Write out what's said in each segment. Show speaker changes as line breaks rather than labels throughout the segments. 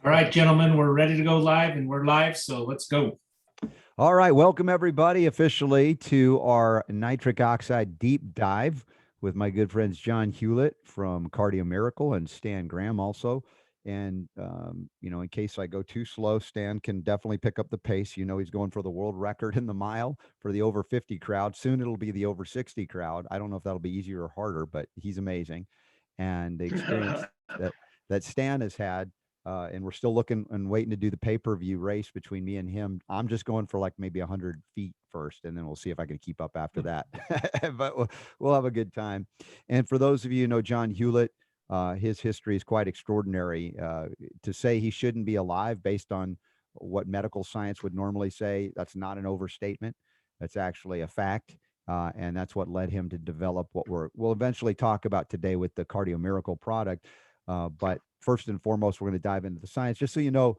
All right, gentlemen, we're ready to go live, and we're live, so let's go.
All right, welcome everybody officially to our nitric oxide deep dive with my good friends John Hewlett from Cardio Miracle and Stan Graham also. And in case I go too slow, Stan can definitely pick up the pace. You know, he's going for the world record in the mile for the over 50 crowd. Soon it'll be the over 60 crowd. I don't know if that'll be easier or harder, but he's amazing. And the experience that Stan has had, and we're still looking and waiting to do the pay-per-view race between me and him. I'm just going for like maybe 100 feet first, and then we'll see if I can keep up after that. But we'll have a good time. And for those of you who know John Hewlett, his history is quite extraordinary. To say he shouldn't be alive based on what medical science would normally say, that's not an overstatement. That's actually a fact. And that's what led him to develop what we'll eventually talk about today with the Cardio Miracle product. But first and foremost, we're going to dive into the science. Just so you know,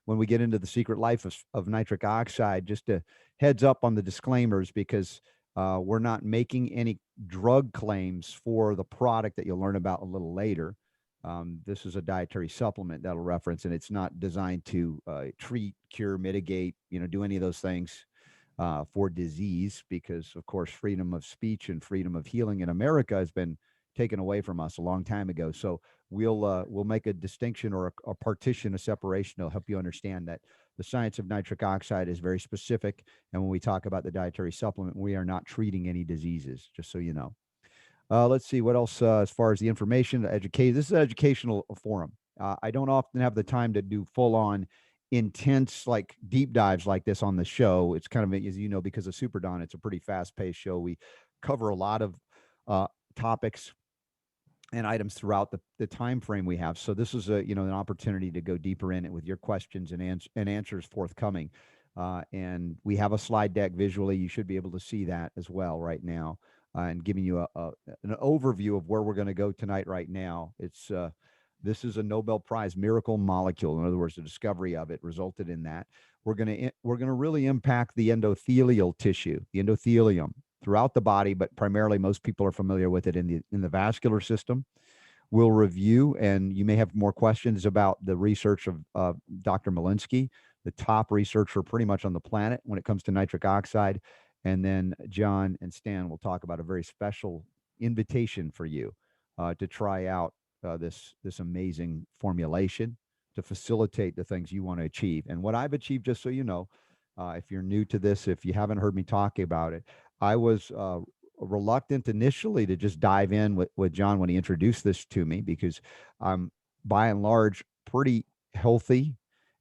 when we get into the secret life of nitric oxide, just a heads up on the disclaimers, because we're not making any drug claims for the product that you'll learn about a little later. This is a dietary supplement that'll reference, and it's not designed to treat, cure, mitigate, do any of those things for disease, because of course, freedom of speech and freedom of healing in America has been taken away from us a long time ago. So we'll make a distinction or a partition, a separation that'll help you understand that the science of nitric oxide is very specific. And when we talk about the dietary supplement, we are not treating any diseases, just so you know. Let's see what else as far as the information, educate. This is an educational forum. I don't often have the time to do full on intense like deep dives like this on the show. It's kind of, as you know, because of Super Don, it's a pretty fast paced show. We cover a lot of topics and items throughout the time frame we have. So this is an opportunity to go deeper in it with your questions and answers forthcoming. And we have a slide deck visually. You should be able to see that as well right now, and giving you an overview of where we're going to go tonight. Right now, this is a Nobel Prize miracle molecule. In other words, the discovery of it resulted in that. We're going to really impact the endothelial tissue, the endothelium, throughout the body, but primarily most people are familiar with it in the vascular system. We'll review, and you may have more questions about the research of Dr. Malinsky, the top researcher pretty much on the planet when it comes to nitric oxide. And then John and Stan will talk about a very special invitation for you to try out this amazing formulation to facilitate the things you want to achieve. And what I've achieved, just so you know, if you're new to this, if you haven't heard me talk about it, I was reluctant initially to just dive in with John when he introduced this to me, because I'm by and large pretty healthy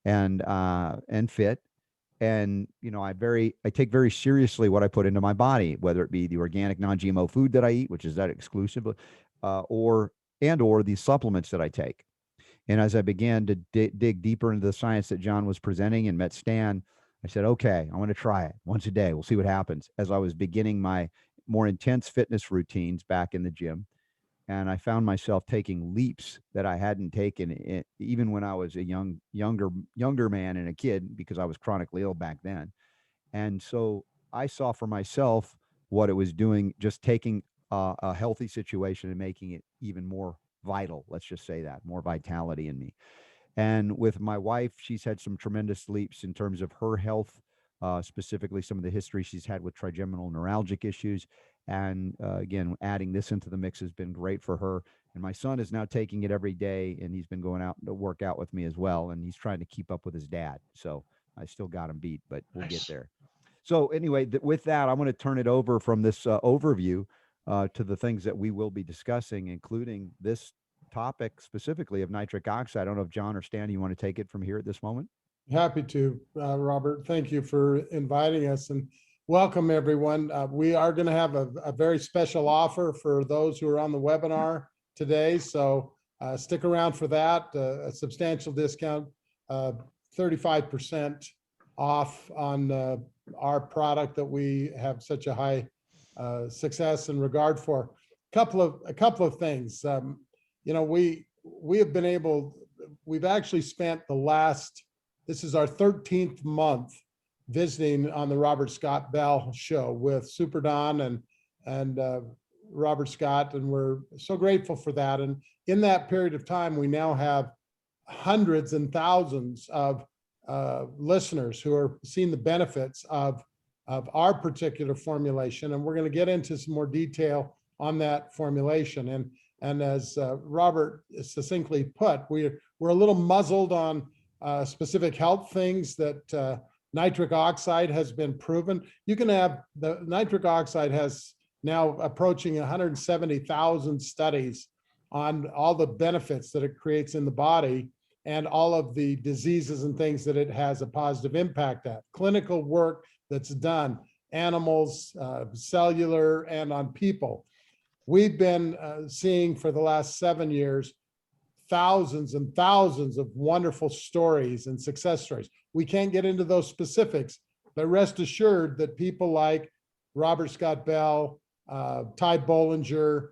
and fit. And, I take very seriously what I put into my body, whether it be the organic non-GMO food that I eat, which is that exclusive, or these supplements that I take. And as I began to dig deeper into the science that John was presenting and met Stan, I said, okay, I want to try it once a day. We'll see what happens. As I was beginning my more intense fitness routines back in the gym, and I found myself taking leaps that I hadn't taken even when I was a younger man and a kid, because I was chronically ill back then. And so I saw for myself what it was doing, just taking a healthy situation and making it even more vital. Let's just say that, more vitality in me. And with my wife, she's had some tremendous leaps in terms of her health, specifically some of the history she's had with trigeminal neuralgic issues. And again, adding this into the mix has been great for her. And my son is now taking it every day, and he's been going out to work out with me as well. And he's trying to keep up with his dad. So I still got him beat, but we'll get there. So anyway, with that, I'm going to turn it over from this overview to the things that we will be discussing, including this topic specifically of nitric oxide. I don't know if John or Stan, you want to take it from here at this moment?
Happy to, Robert. Thank you for inviting us, and welcome everyone. We are going to have a very special offer for those who are on the webinar today. So stick around for that. A substantial discount, 35% off on our product that we have such a high success and regard for. A couple of things. We have been able, we've actually spent this is our 13th month visiting on the Robert Scott Bell show with Super Don and Robert Scott, and we're so grateful for that. And in that period of time, we now have hundreds and thousands of listeners who are seeing the benefits of our particular formulation. And we're going to get into some more detail on that formulation. And as Robert succinctly put, we're a little muzzled on specific health things that nitric oxide has been proven. You can have the nitric oxide has now approaching 170,000 studies on all the benefits that it creates in the body and all of the diseases and things that it has a positive impact at. Clinical work that's done, animals, cellular, and on people. We've been seeing for the last 7 years, thousands and thousands of wonderful stories and success stories. We can't get into those specifics, but rest assured that people like Robert Scott Bell, Ty Bollinger,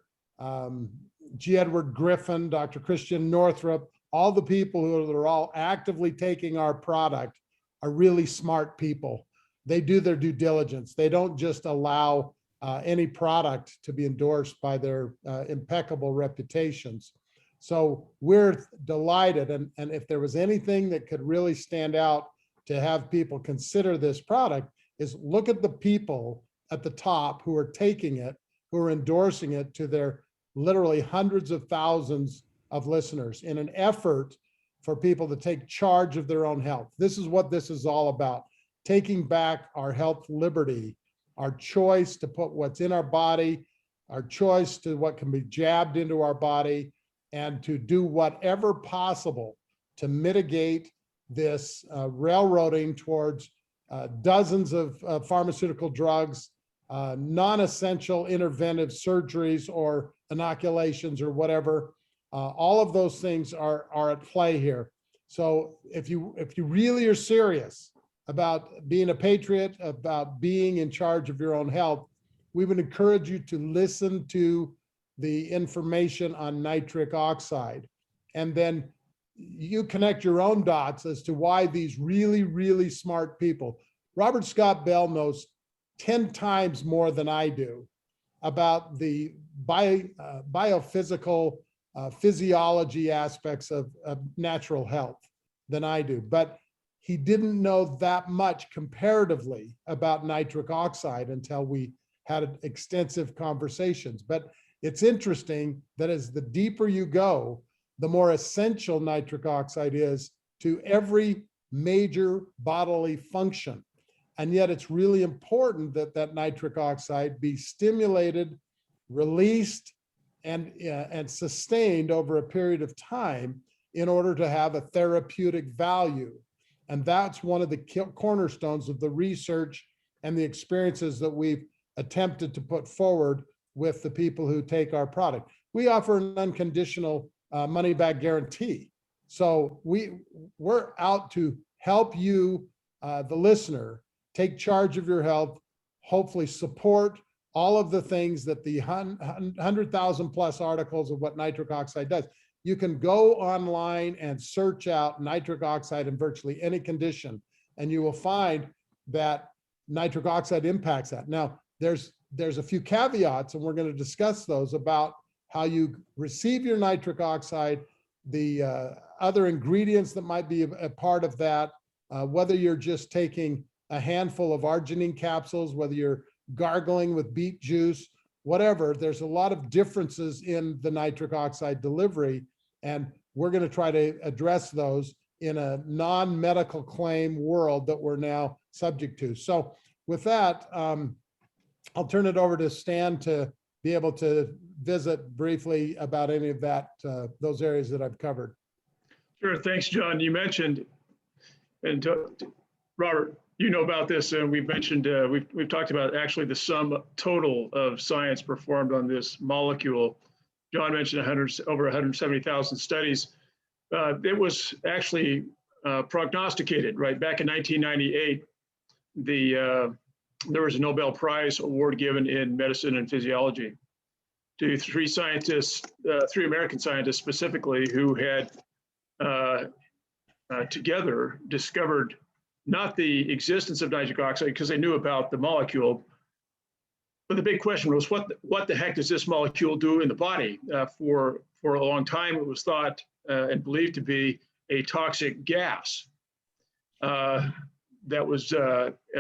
G. Edward Griffin, Dr. Christian Northrup, all the people who are all actively taking our product are really smart people. They do their due diligence. They don't just allow any product to be endorsed by their impeccable reputations. So we're delighted. And if there was anything that could really stand out to have people consider this product is look at the people at the top who are taking it, who are endorsing it to their literally hundreds of thousands of listeners in an effort for people to take charge of their own health. This is what this is all about, taking back our health liberty, our choice to put what's in our body, our choice to what can be jabbed into our body, and to do whatever possible to mitigate this railroading towards dozens of pharmaceutical drugs, non-essential interventive surgeries or inoculations or whatever. All of those things are at play here. So if you really are serious about being a patriot, about being in charge of your own health, we would encourage you to listen to the information on nitric oxide. And then you connect your own dots as to why these really, really smart people. Robert Scott Bell knows 10 times more than I do about the biophysical physiology aspects of natural health than I do. But he didn't know that much comparatively about nitric oxide until we had extensive conversations. But it's interesting that as the deeper you go, the more essential nitric oxide is to every major bodily function. And yet it's really important that that nitric oxide be stimulated, released, and sustained over a period of time in order to have a therapeutic value. And that's one of the cornerstones of the research and the experiences that we've attempted to put forward with the people who take our product. We offer an unconditional money-back guarantee. So we're out to help you, the listener, take charge of your health, hopefully support all of the things that the 100,000 plus articles of what nitric oxide does. You can go online and search out nitric oxide in virtually any condition, and you will find that nitric oxide impacts that. Now, there's a few caveats, and we're going to discuss those about how you receive your nitric oxide, the other ingredients that might be a part of that, whether you're just taking a handful of arginine capsules, whether you're gargling with beet juice, whatever. There's a lot of differences in the nitric oxide delivery, and we're going to try to address those in a non-medical claim world that we're now subject to. So with that, I'll turn it over to Stan to be able to visit briefly about any of that, those areas that I've covered.
Sure, thanks, John. You mentioned, and Robert, you know about this, and we've mentioned, we've talked about actually the sum total of science performed on this molecule. John mentioned over 170,000 studies. It was actually prognosticated, right? Back in 1998, there was a Nobel Prize award given in medicine and physiology to three American scientists specifically, who had together discovered not the existence of nitric oxide because they knew about the molecule, but the big question was what the heck does this molecule do in the body? For a long time, it was thought and believed to be a toxic gas that was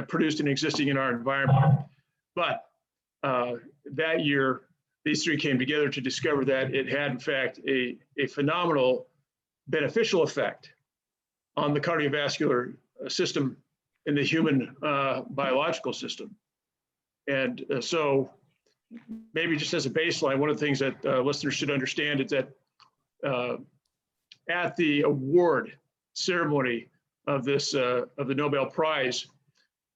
produced and existing in our environment. But that year, these three came together to discover that it had, in fact, a phenomenal beneficial effect on the cardiovascular system in the human biological system. And so maybe just as a baseline, one of the things that listeners should understand is that at the award ceremony of this of the Nobel Prize,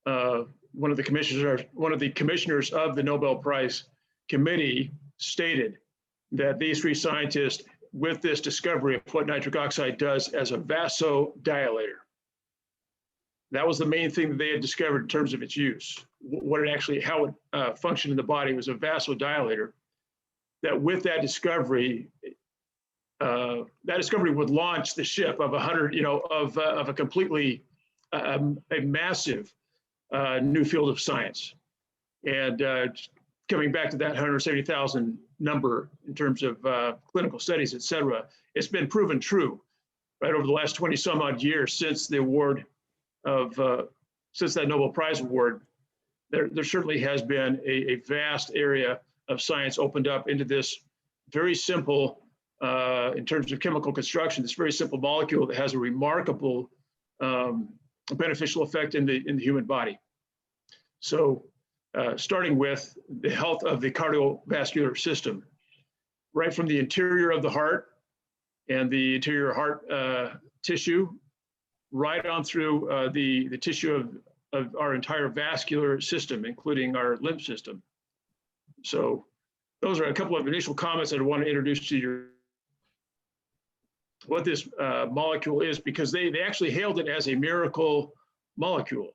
one of the commissioners of the Nobel Prize Committee stated that these three scientists, with this discovery of what nitric oxide does as a vasodilator, that was the main thing that they had discovered in terms of its use. What it actually, how it functioned in the body was a vasodilator. That with that discovery would launch the ship of 100, of a completely a massive new field of science. And coming back to that 170,000 number in terms of clinical studies, et cetera, it's been proven true, right, over the last 20 some odd years since the award of, since that Nobel Prize award. There certainly has been a vast area of science opened up into this very simple, in terms of chemical construction, this very simple molecule that has a remarkable beneficial effect in the human body. So starting with the health of the cardiovascular system, right from the interior of the heart and the interior heart tissue, right on through the tissue of our entire vascular system, including our lymph system. So those are a couple of initial comments that I want to introduce to you, what this molecule is, because they actually hailed it as a miracle molecule,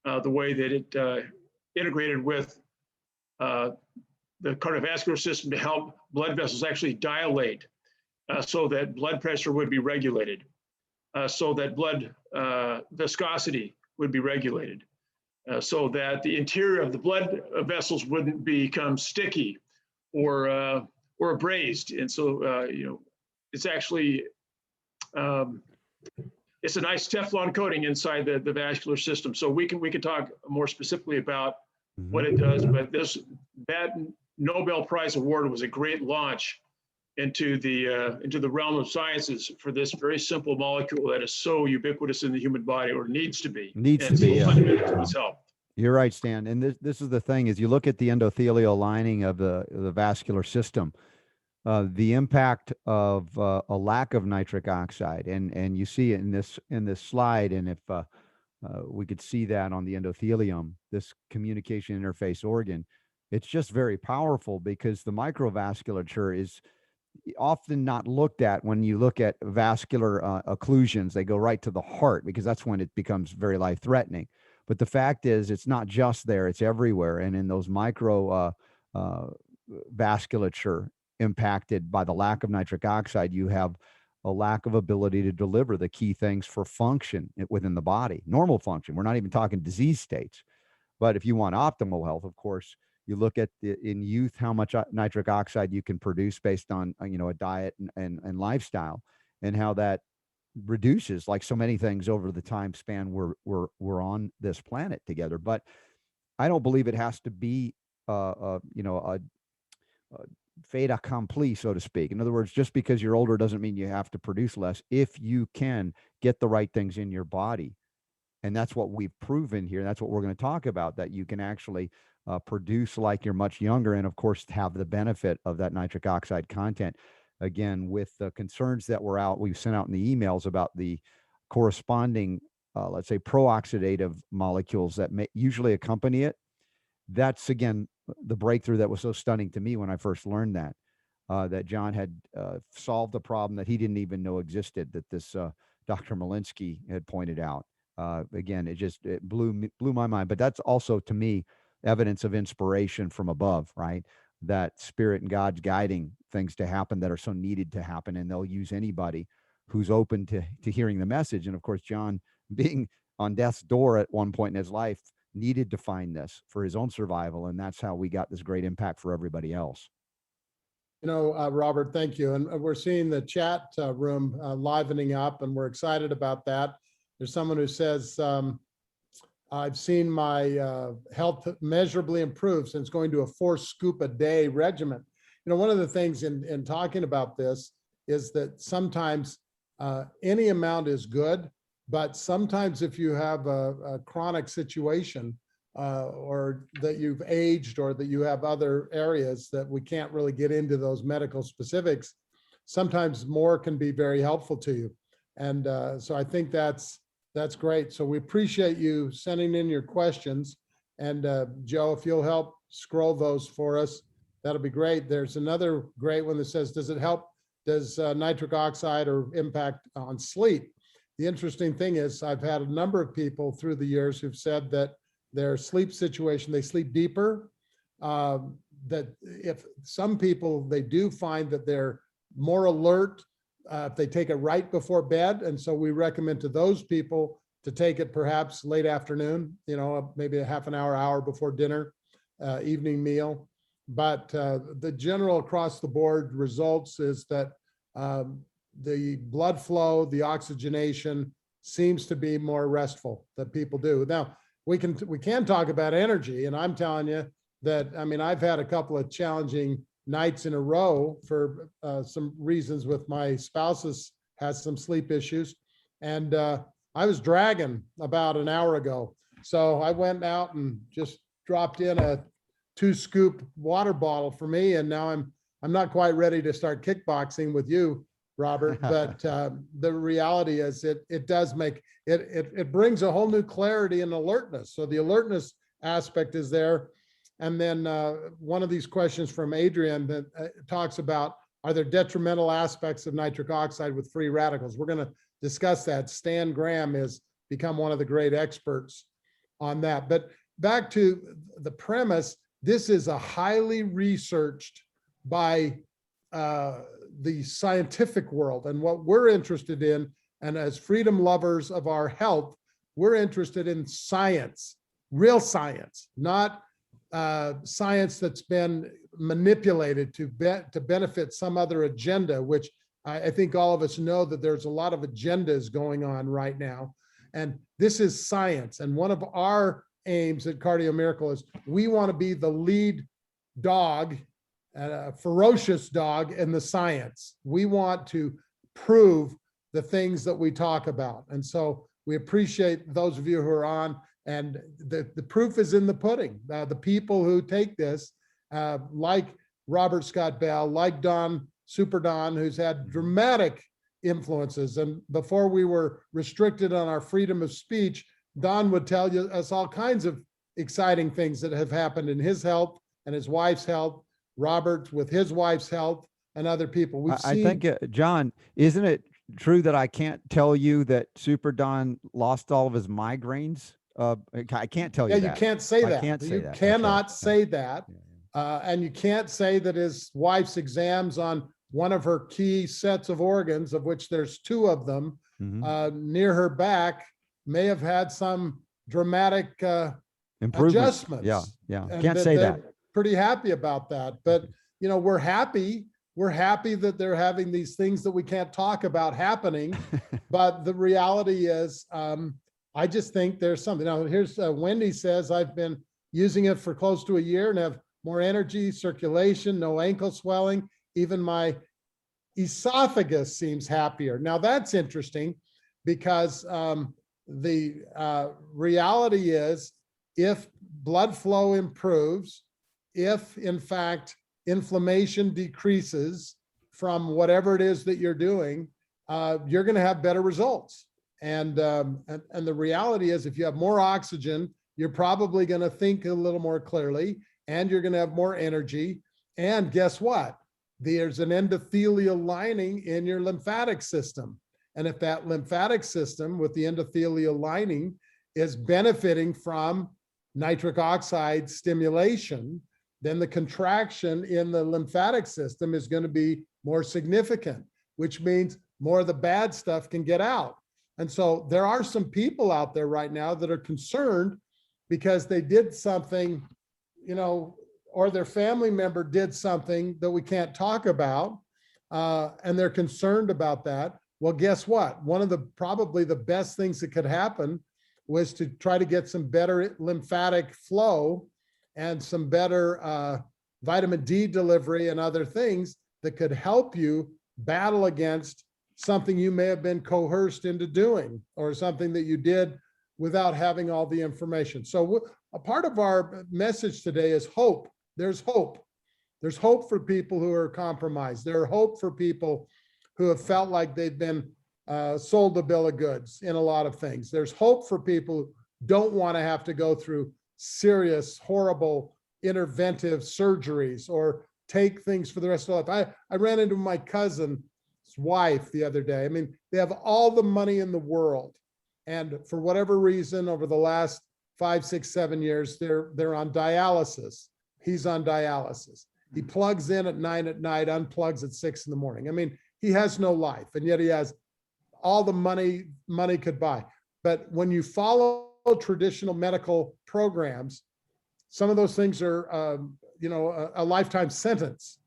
the way that it integrated with the cardiovascular system to help blood vessels actually dilate so that blood pressure would be regulated, so that blood viscosity would be regulated, so that the interior of the blood vessels wouldn't become sticky or abrased. And so, it's actually, it's a nice Teflon coating inside the vascular system. So we can talk more specifically about what it does, but that Nobel Prize award was a great launch into the realm of sciences for this very simple molecule that is so ubiquitous in the human body, or needs to be.
Needs to be,
so fundamental to its health.
You're right, Stan. And this is the thing, is you look at the endothelial lining of the vascular system, the impact of a lack of nitric oxide, and you see it in this slide. And if we could see that on the endothelium, this communication interface organ, it's just very powerful, because the microvasculature is often not looked at when you look at vascular occlusions. They go right to the heart, because that's when it becomes very life-threatening. But the fact is, it's not just there, it's everywhere. And in those micro vasculature impacted by the lack of nitric oxide, you have a lack of ability to deliver the key things for function within the body, normal function. We're not even talking disease states. But if you want optimal health, of course, you look at in youth how much nitric oxide you can produce based on a diet and lifestyle, and how that reduces, like so many things, over the time span we're on this planet together. But I don't believe it has to be a fait accompli, so to speak. In other words, just because you're older doesn't mean you have to produce less if you can get the right things in your body. And that's what we've proven here. That's what we're going to talk about, that you can actually produce like you're much younger, and of course have the benefit of that nitric oxide content. Again, with the concerns that we've sent out in the emails about the corresponding, let's say, pro-oxidative molecules that may usually accompany it. That's, again, the breakthrough that was so stunning to me when I first learned that John had solved a problem that he didn't even know existed, that this Dr. Malinsky had pointed out. Again, it blew my mind. But that's also, to me, evidence of inspiration from above, right? That spirit and God's guiding things to happen that are so needed to happen, and they'll use anybody who's open to hearing the message. And of course, John, being on death's door at one point in his life, needed to find this for his own survival, and that's how we got this great impact for everybody else.
Robert, thank you. And we're seeing the chat room livening up, and we're excited about that. There's someone who says, I've seen my health measurably improve since going to a 4-scoop-a-day regimen. One of the things in talking about this is that sometimes any amount is good, but sometimes if you have a chronic situation or that you've aged or that you have other areas that we can't really get into those medical specifics, sometimes more can be very helpful to you. And so I think that's great. So we appreciate you sending in your questions. And Joe, if you'll help scroll those for us, that'll be great. There's another great one that says, does nitric oxide or impact on sleep? The interesting thing is I've had a number of people through the years who've said that their sleep situation, they sleep deeper. That if some people, they do find that they're more alert if they take it right before bed. And so we recommend to those people to take it perhaps late afternoon, maybe a half an hour before dinner, evening meal. But the general across the board results is that the blood flow, the oxygenation seems to be more restful that people do. Now, we can talk about energy, and I'm telling you that, I've had a couple of challenging nights in a row for some reasons with my spouse has some sleep issues. And I was dragging about an hour ago. So I went out and just dropped in a 2-scoop water bottle for me. And now I'm not quite ready to start kickboxing with you, Robert, but the reality is it does make it brings a whole new clarity and alertness. So the alertness aspect is there. And then one of these questions from Adrian that talks about, are there detrimental aspects of nitric oxide with free radicals? We're going to discuss that. Stan Graham has become one of the great experts on that. But back to the premise, this is a highly researched by the scientific world, and what we're interested in, and as freedom lovers of our health, we're interested in science, real science, not science that's been manipulated to benefit some other agenda, which I think all of us know that there's a lot of agendas going on right now. And this is science. And one of our aims at Cardio Miracle is we want to be the lead dog, a ferocious dog in the science. We want to prove the things that we talk about. And so we appreciate those of you who are on, and the proof is in the pudding. The people who take this, like Robert Scott Bell, like Super Don, who's had dramatic influences. And before we were restricted on our freedom of speech, Don would tell us all kinds of exciting things that have happened in his health and his wife's health, Robert with his wife's health, and other people.
I think, John, isn't it true that I can't tell you that Super Don lost all of his migraines? I can't tell you that.
Yeah, you can't say that.
I can't say
you
that.
cannot say
Yeah.
that. And you can't say that his wife's exams on one of her key sets of organs, of which there's 2 of them, near her back, may have had some dramatic adjustments.
Yeah.
And
Can't say that.
Pretty happy about that. But, we're happy. We're happy that they're having these things that we can't talk about happening. But the reality is, I just think there's something. Now, here's Wendy says, I've been using it for close to a year and have more energy, circulation, no ankle swelling. Even my esophagus seems happier. Now, that's interesting because the reality is, if blood flow improves, if in fact inflammation decreases from whatever it is that you're doing, you're going to have better results. And the reality is, if you have more oxygen, you're probably going to think a little more clearly, and you're going to have more energy. And guess what? There's an endothelial lining in your lymphatic system. And if that lymphatic system with the endothelial lining is benefiting from nitric oxide stimulation, then the contraction in the lymphatic system is going to be more significant, which means more of the bad stuff can get out. And so there are some people out there right now that are concerned because they did something, or their family member did something that we can't talk about, and they're concerned about that. Well, guess what? One of the probably the best things that could happen was to try to get some better lymphatic flow and some better vitamin D delivery and other things that could help you battle against something you may have been coerced into doing, or something that you did without having all the information. So a part of our message today is hope. There's hope. There's hope for people who are compromised. There's hope for people who have felt like they've been sold a bill of goods in a lot of things. There's hope for people who don't want to have to go through serious, horrible, interventive surgeries or take things for the rest of their life. I ran into my cousin's wife the other day. I mean, they have all the money in the world. And for whatever reason, over the last 5, 6, 7 years, they're on dialysis. He's on dialysis. He plugs in at 9 at night, unplugs at 6 in the morning. I mean, he has no life, and yet he has all the money could buy. But when you follow traditional medical programs, some of those things are, a lifetime sentence.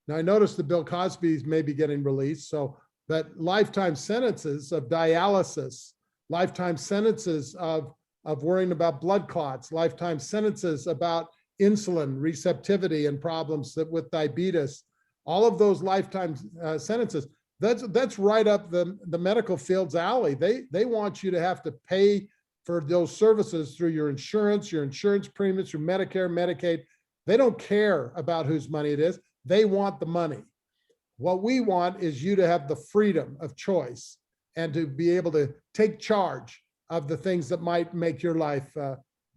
Now, I noticed that Bill Cosby's may be getting released, so that lifetime sentences of dialysis, lifetime sentences of worrying about blood clots, lifetime sentences about insulin receptivity and problems that with diabetes, all of those lifetime sentences, that's right up the medical field's alley. They want you to have to pay for those services through your insurance premiums, through Medicare, Medicaid. They don't care about whose money it is. They want the money. What we want is you to have the freedom of choice and to be able to take charge of the things that might make your life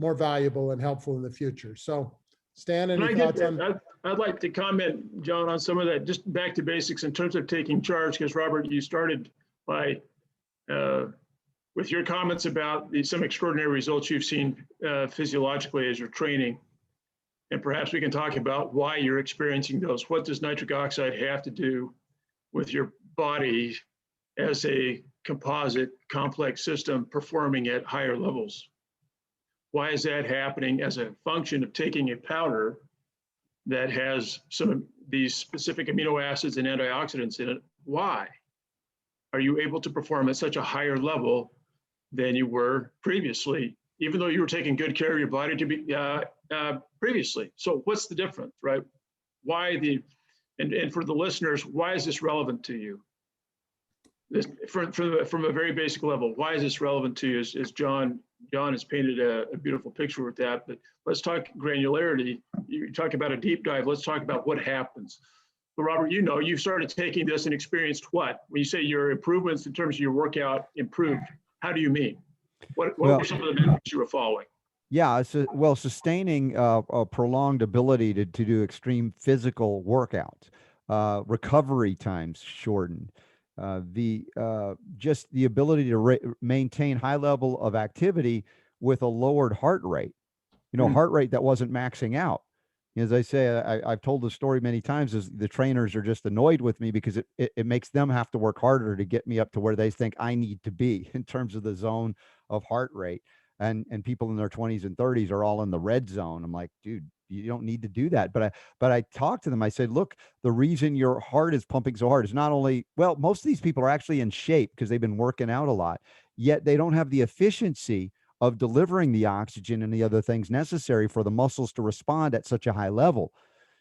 more valuable and helpful in the future. So, Stan, any thoughts on?
I'd like to comment, John, on some of that, just back to basics in terms of taking charge, because Robert, you started by, with your comments about some extraordinary results you've seen physiologically as you're training. And perhaps we can talk about why you're experiencing those. What does nitric oxide have to do with your body as a composite complex system performing at higher levels? Why is that happening as a function of taking a powder that has some of these specific amino acids and antioxidants in it? Why are you able to perform at such a higher level than you were previously, even though you were taking good care of your body to be previously? So what's the difference, right? Why and for the listeners, why is this relevant to you? From a very basic level, why is this relevant to you? As John has painted a beautiful picture with that, but let's talk granularity. You talk about a deep dive. Let's talk about what happens. But Robert, you started taking this and experienced what? When you say your improvements in terms of your workout improved, how do you mean? What were some of the metrics you were following?
Yeah, sustaining a prolonged ability to do extreme physical workouts, recovery times shortened, just the ability to maintain high level of activity with a lowered heart rate, heart rate that wasn't maxing out. As I say, I've told the story many times, is the trainers are just annoyed with me because it makes them have to work harder to get me up to where they think I need to be in terms of the zone of heart rate. And people in their 20s and 30s are all in the red zone. I'm like, dude, you don't need to do that. But I talked to them. I said, look, the reason your heart is pumping so hard is not only, well, most of these people are actually in shape because they've been working out a lot, yet they don't have the efficiency of delivering the oxygen and the other things necessary for the muscles to respond at such a high level.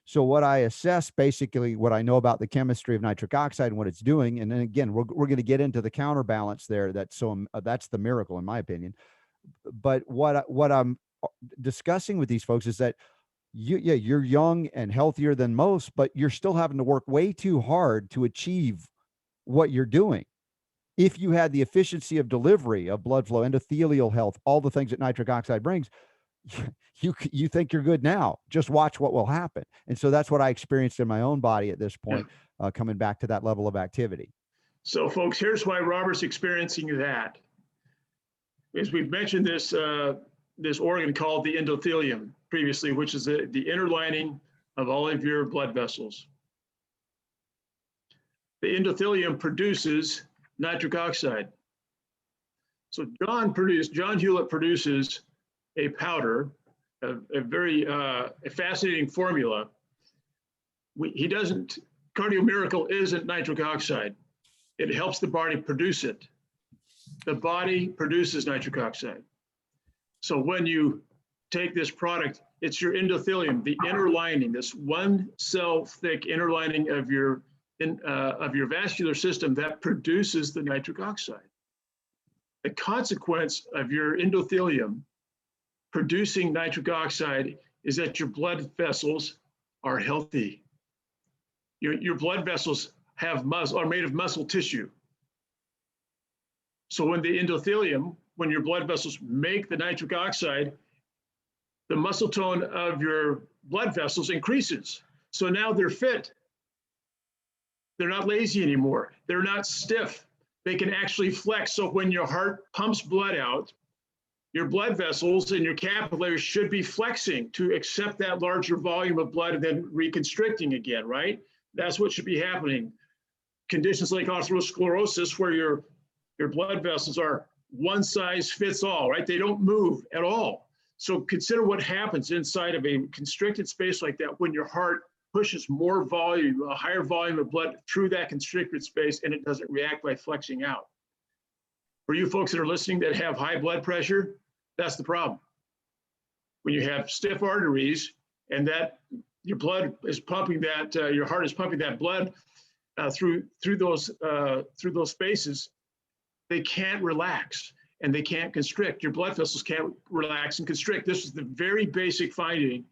So what I assess, basically what I know about the chemistry of nitric oxide and what it's doing. And then again, we're going to get into the counterbalance there. That's the miracle in my opinion. But what I'm discussing with these folks is that you're young and healthier than most, but you're still having to work way too hard to achieve what you're doing. If you had the efficiency of delivery of blood flow, endothelial health, all the things that nitric oxide brings, you think you're good now. Just watch what will happen. And so that's what I experienced in my own body at this point, coming back to that level of activity.
So folks, here's why Robert's experiencing that. As we've mentioned this organ called the endothelium previously, which is the inner lining of all of your blood vessels. The endothelium produces nitric oxide. So John Hewlett produces a powder a very a fascinating formula. Cardio Miracle isn't nitric oxide. It helps the body produce it. The body produces nitric oxide. So when you take this product, it's your endothelium, the inner lining, this 1 cell thick inner lining of your vascular system that produces the nitric oxide. The consequence of your endothelium producing nitric oxide is that your blood vessels are healthy. Your blood vessels are made of muscle tissue. So when the endothelium, when your blood vessels make the nitric oxide, the muscle tone of your blood vessels increases. So now they're fit. They're not lazy anymore. They're not stiff. They can actually flex. So when your heart pumps blood out, your blood vessels and your capillaries should be flexing to accept that larger volume of blood and then reconstricting again, right? That's what should be happening. Conditions like atherosclerosis, where your blood vessels are one size fits all, right? They don't move at all. So consider what happens inside of a constricted space like that when your heart pushes more volume, a higher volume of blood through that constricted space, and it doesn't react by flexing out. For you folks that are listening that have high blood pressure, that's the problem. When you have stiff arteries and that your blood is pumping that, your heart is pumping that blood through those spaces, they can't relax and they can't constrict. Your blood vessels can't relax and constrict. This is the very basic finding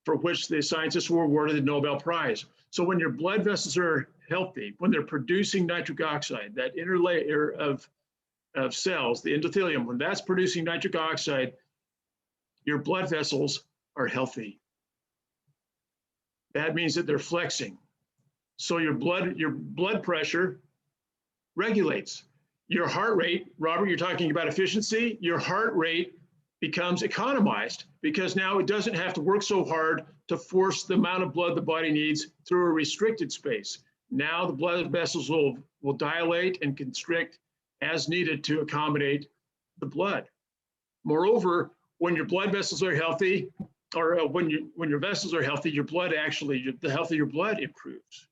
for which the scientists were awarded the Nobel Prize. So when your blood vessels are healthy, when they're producing nitric oxide, that inner layer of cells, the endothelium, when that's producing nitric oxide, your blood vessels are healthy. That means that they're flexing. So your blood pressure regulates. Your heart rate, Robert, you're talking about efficiency, your heart rate becomes economized because now it doesn't have to work so hard to force the amount of blood the body needs through a restricted space. Now the blood vessels will dilate and constrict as needed to accommodate the blood. Moreover, when your blood vessels are healthy, or when your vessels are healthy, your blood actually, the health of your blood improves.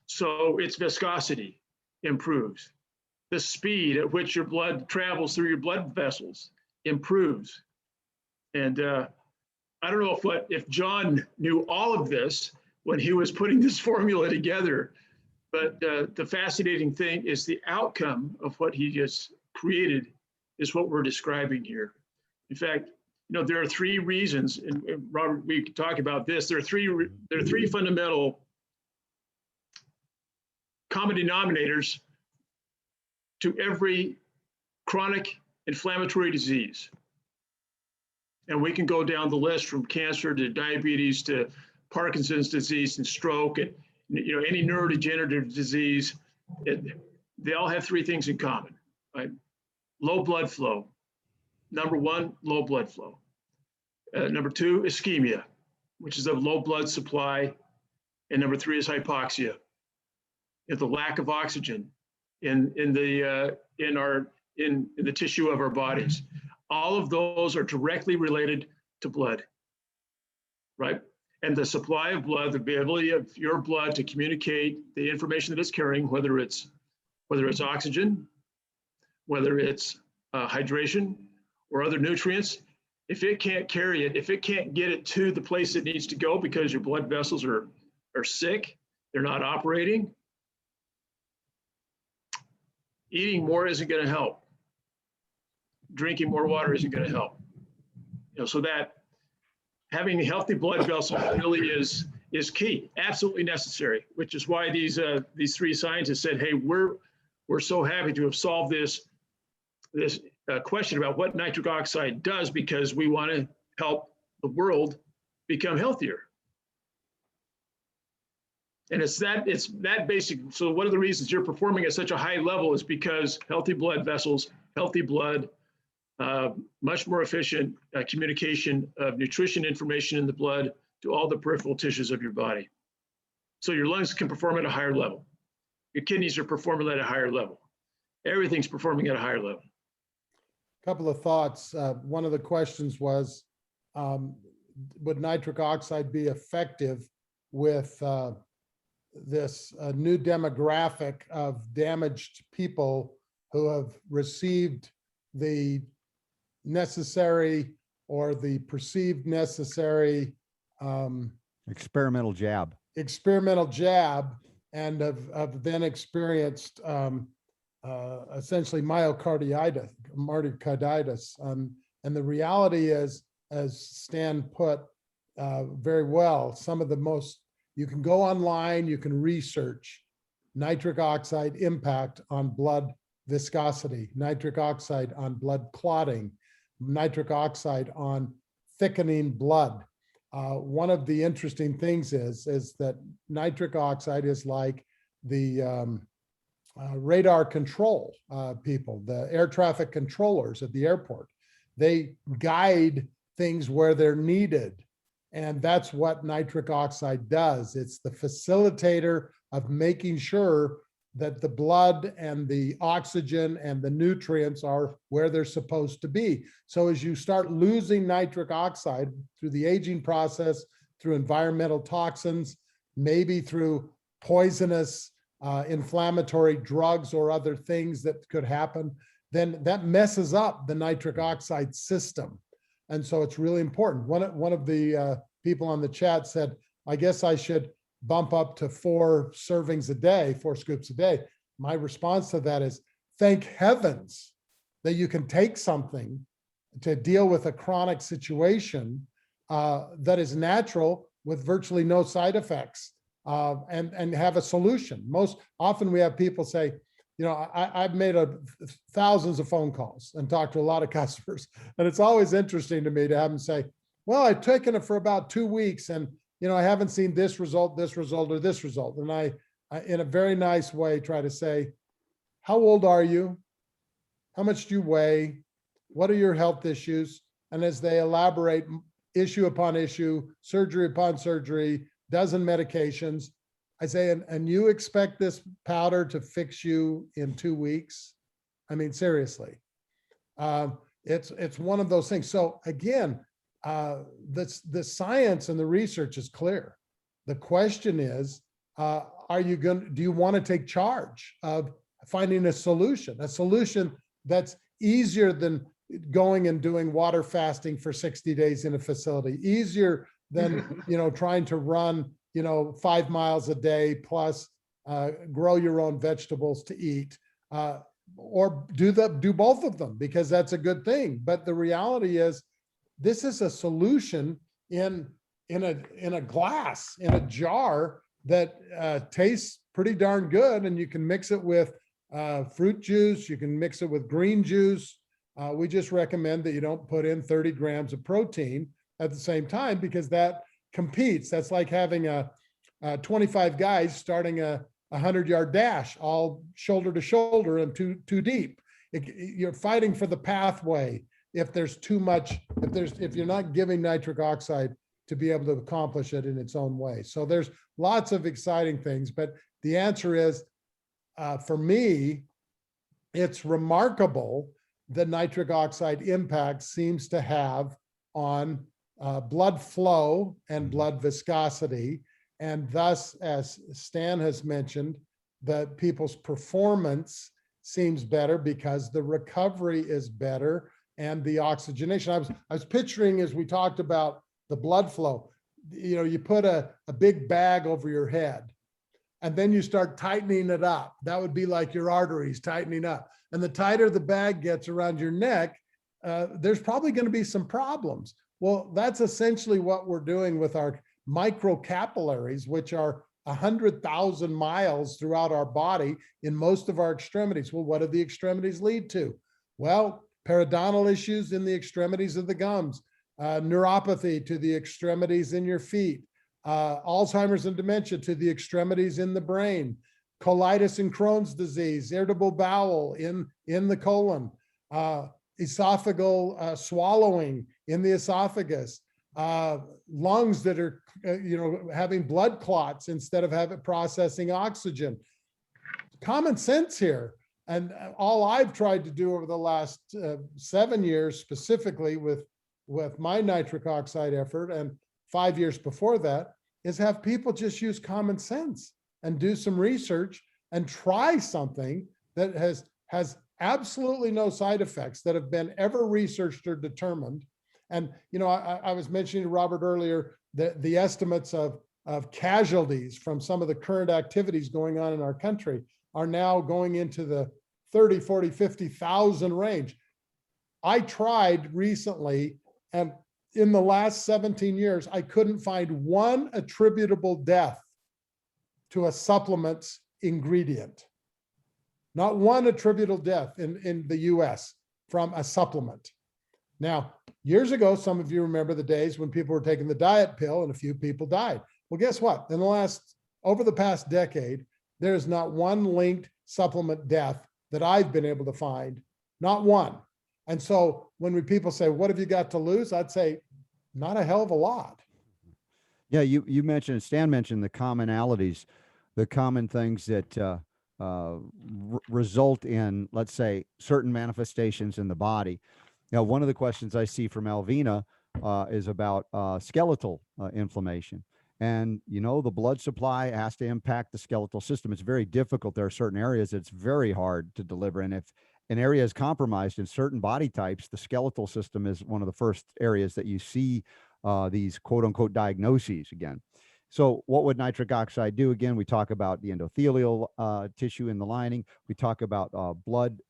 So its viscosity improves. The speed at which your blood travels through your blood vessels improves. And I don't know if John knew all of this when he was putting this formula together, but the fascinating thing is the outcome of what he just created is what we're describing here. In fact, there are 3 reasons, and Robert, we could talk about this. There are three fundamental common denominators to every chronic inflammatory disease. And we can go down the list from cancer to diabetes to Parkinson's disease and stroke and any neurodegenerative disease. They all have 3 things in common, right? Low blood flow. Number 1, low blood flow. Number 2, ischemia, which is a low blood supply. And number 3 is hypoxia. The lack of oxygen in the tissue of our bodies. All of those are directly related to blood, right? And the supply of blood, the ability of your blood to communicate the information that it's carrying, whether it's oxygen, whether it's hydration or other nutrients, if it can't carry it, if it can't get it to the place it needs to go because your blood vessels are sick, they're not operating, eating more isn't going to help. Drinking more water isn't going to help. So that having healthy blood vessels really is key, absolutely necessary, which is why these 3 scientists said, hey, we're so happy to have solved this question about what nitric oxide does because we want to help the world become healthier. And it's that basic. So one of the reasons you're performing at such a high level is because healthy blood vessels, healthy blood, much more efficient communication of nutrition information in the blood to all the peripheral tissues of your body. So your lungs can perform at a higher level. Your kidneys are performing at a higher level. Everything's performing at a higher level.
Couple of thoughts. One of the questions was, would nitric oxide be effective with this new demographic of damaged people who have received the necessary or the perceived necessary
Experimental jab.
experimental jab and have then experienced essentially myocarditis. And the reality is, as Stan put very well, some of the most, you can go online, you can research nitric oxide impact on blood viscosity, nitric oxide on blood clotting, nitric oxide on thickening blood. One of the interesting things is that nitric oxide is like the radar control people, the air traffic controllers at the airport. They guide things where they're needed. And that's what nitric oxide does. It's the facilitator of making sure that the blood and the oxygen and the nutrients are where they're supposed to be. So as you start losing nitric oxide through the aging process, through environmental toxins, maybe through poisonous inflammatory drugs or other things that could happen, then that messes up the nitric oxide system. And so it's really important. One of the people on the chat said, I guess I should bump up to 4 servings a day, 4 scoops a day. My response to that is, thank heavens that you can take something to deal with a chronic situation that is natural with virtually no side effects and have a solution. Most often we have people say, you know, I've made thousands of phone calls and talked to a lot of customers. And it's always interesting to me to have them say, well, I've taken it for about 2 weeks and, you know, I haven't seen this result, or this result. And I, in a very nice way, try to say, how old are you? How much do you weigh? What are your health issues? And as they elaborate issue upon issue, surgery upon surgery, dozen medications, I say, and you expect this powder to fix you in 2 weeks? I mean, seriously, it's one of those things. So again, the science and the research is clear. The question is, do you want to take charge of finding a solution that's easier than going and doing water fasting for 60 days in a facility, easier than, you know, trying to run, you know, 5 miles a day plus grow your own vegetables to eat, or do both of them, because that's a good thing. But the reality is, this is a solution in a glass, in a jar that tastes pretty darn good, and you can mix it with fruit juice, you can mix it with green juice. We just recommend that you don't put in 30 grams of protein at the same time, because that competes. That's like having a 25 guys starting a 100-yard dash, all shoulder to shoulder and too deep. You're fighting for the pathway. If there's too much, if you're not giving nitric oxide to be able to accomplish it in its own way. So there's lots of exciting things, but the answer is, for me, it's remarkable the nitric oxide impact seems to have on blood flow and blood viscosity. And thus, as Stan has mentioned, that people's performance seems better because the recovery is better and the oxygenation. I was picturing, as we talked about the blood flow, you know, you put a big bag over your head and then you start tightening it up. That would be like your arteries tightening up. And the tighter the bag gets around your neck, there's probably going to be some problems. Well, that's essentially what we're doing with our microcapillaries, which are 100,000 miles throughout our body in most of our extremities. Well, what do the extremities lead to? Well, periodontal issues in the extremities of the gums, neuropathy to the extremities in your feet, Alzheimer's and dementia to the extremities in the brain, colitis and Crohn's disease, irritable bowel in the colon, esophageal swallowing in the esophagus, lungs that are having blood clots instead of processing oxygen. Common sense here. And all I've tried to do over the last 7 years, specifically with with my nitric oxide effort and 5 years before that is have people just use common sense and do some research and try something that has absolutely no side effects that have been ever researched or determined. And, you know, I was mentioning to Robert earlier that the estimates of casualties from some of the current activities going on in our country are now going into the 30, 40, 50,000 range. I tried recently, and in the last 17 years, I couldn't find one attributable death to a supplement's ingredient. Not one attributable death in the US from a supplement. Now, years ago, some of you remember the days when people were taking the diet pill and a few people died. Well, guess what? Over the past decade, there's not one linked supplement death that I've been able to find, not one. And so when people say, what have you got to lose? I'd say, not a hell of a lot.
Yeah, you mentioned, Stan mentioned the commonalities, the common things that result in, let's say, certain manifestations in the body. Now, one of the questions I see from Alvina is about skeletal inflammation. And, you know, the blood supply has to impact the skeletal system. It's very difficult. There are certain areas it's very hard to deliver. And if an area is compromised in certain body types, the skeletal system is one of the first areas that you see these quote unquote diagnoses again. So what would nitric oxide do? Again, we talk about the endothelial tissue in the lining. We talk about blood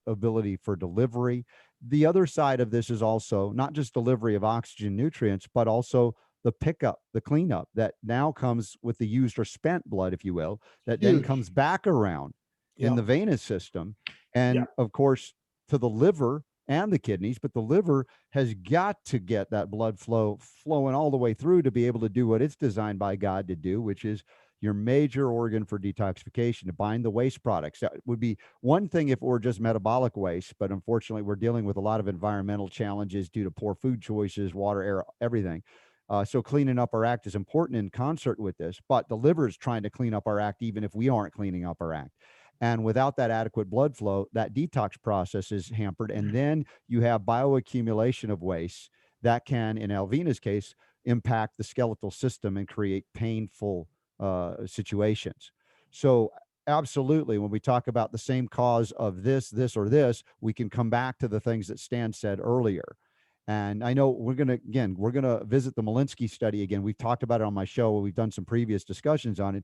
ability for delivery. The other side of this is also not just delivery of oxygen nutrients, but also the pickup, the cleanup that now comes with the used or spent blood, if you will, that then
Huge.
comes back around in
Yeah.
the venous system. And
Yeah.
of course, to the liver and the kidneys, but the liver has got to get that blood flowing all the way through to be able to do what it's designed by God to do, which is your major organ for detoxification, to bind the waste products. That would be one thing if it were just metabolic waste, but unfortunately we're dealing with a lot of environmental challenges due to poor food choices, water, air, everything. So cleaning up our act is important in concert with this, but the liver is trying to clean up our act even if we aren't cleaning up our act. And without that adequate blood flow, that detox process is hampered. And then you have bioaccumulation of waste that can, in Alvina's case, impact the skeletal system and create painful situations. So absolutely, when we talk about the same cause of this, we can come back to the things that Stan said earlier. And I know we're going to visit the Malinsky study again. We've talked about it on my show. We've done some previous discussions on it,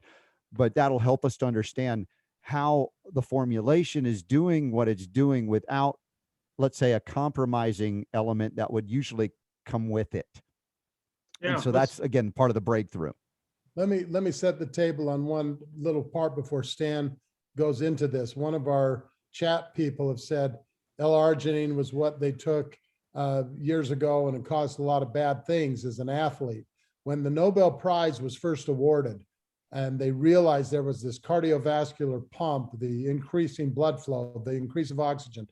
but that'll help us to understand how the formulation is doing what it's doing without, let's say, a compromising element that would usually come with it.
Yeah,
and so that's, again, part of the breakthrough.
Let me set the table on one little part before Stan goes into this. One of our chat people have said L-arginine was what they took years ago, and it caused a lot of bad things as an athlete. When the Nobel Prize was first awarded, and they realized there was this cardiovascular pump, the increasing blood flow, the increase of oxygen,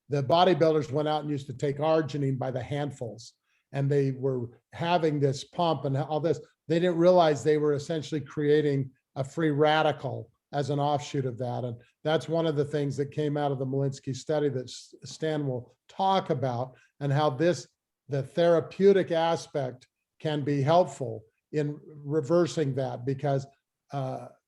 the bodybuilders went out and used to take arginine by the handfuls, and they were having this pump and all this. They didn't realize they were essentially creating a free radical as an offshoot of that. And that's one of the things that came out of the Malinsky study that Stan will talk about, and how the therapeutic aspect can be helpful in reversing that, because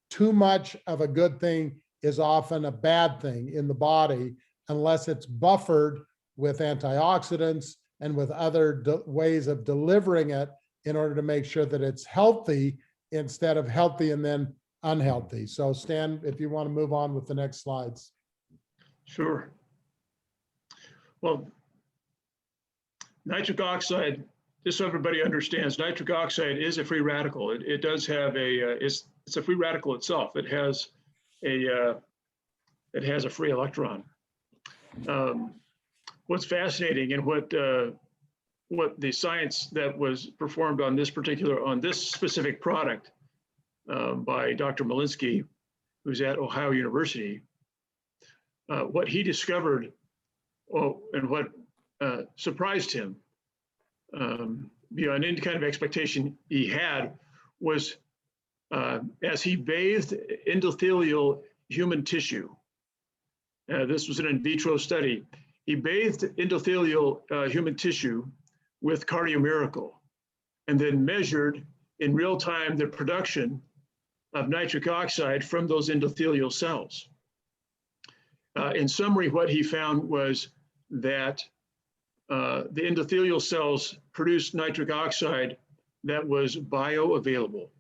too much of a good thing is often a bad thing in the body unless it's buffered with antioxidants and with other ways of delivering it in order to make sure that it's healthy instead of healthy and then unhealthy. So Stan, if you want to move on with the next slides.
Sure. Well, nitric oxide, just so everybody understands, nitric oxide is a free radical. It does have it's a free radical itself. It has a free electron. What's fascinating and what the science that was performed on this specific product by Dr. Malinsky, who's at Ohio University, what he discovered, and what surprised him beyond any kind of expectation he had, was as he bathed endothelial human tissue. This was an in vitro study. He bathed endothelial human tissue with CardioMiracle and then measured in real time the production of nitric oxide from those endothelial cells. In summary, what he found was that the endothelial cells produced nitric oxide that was bioavailable.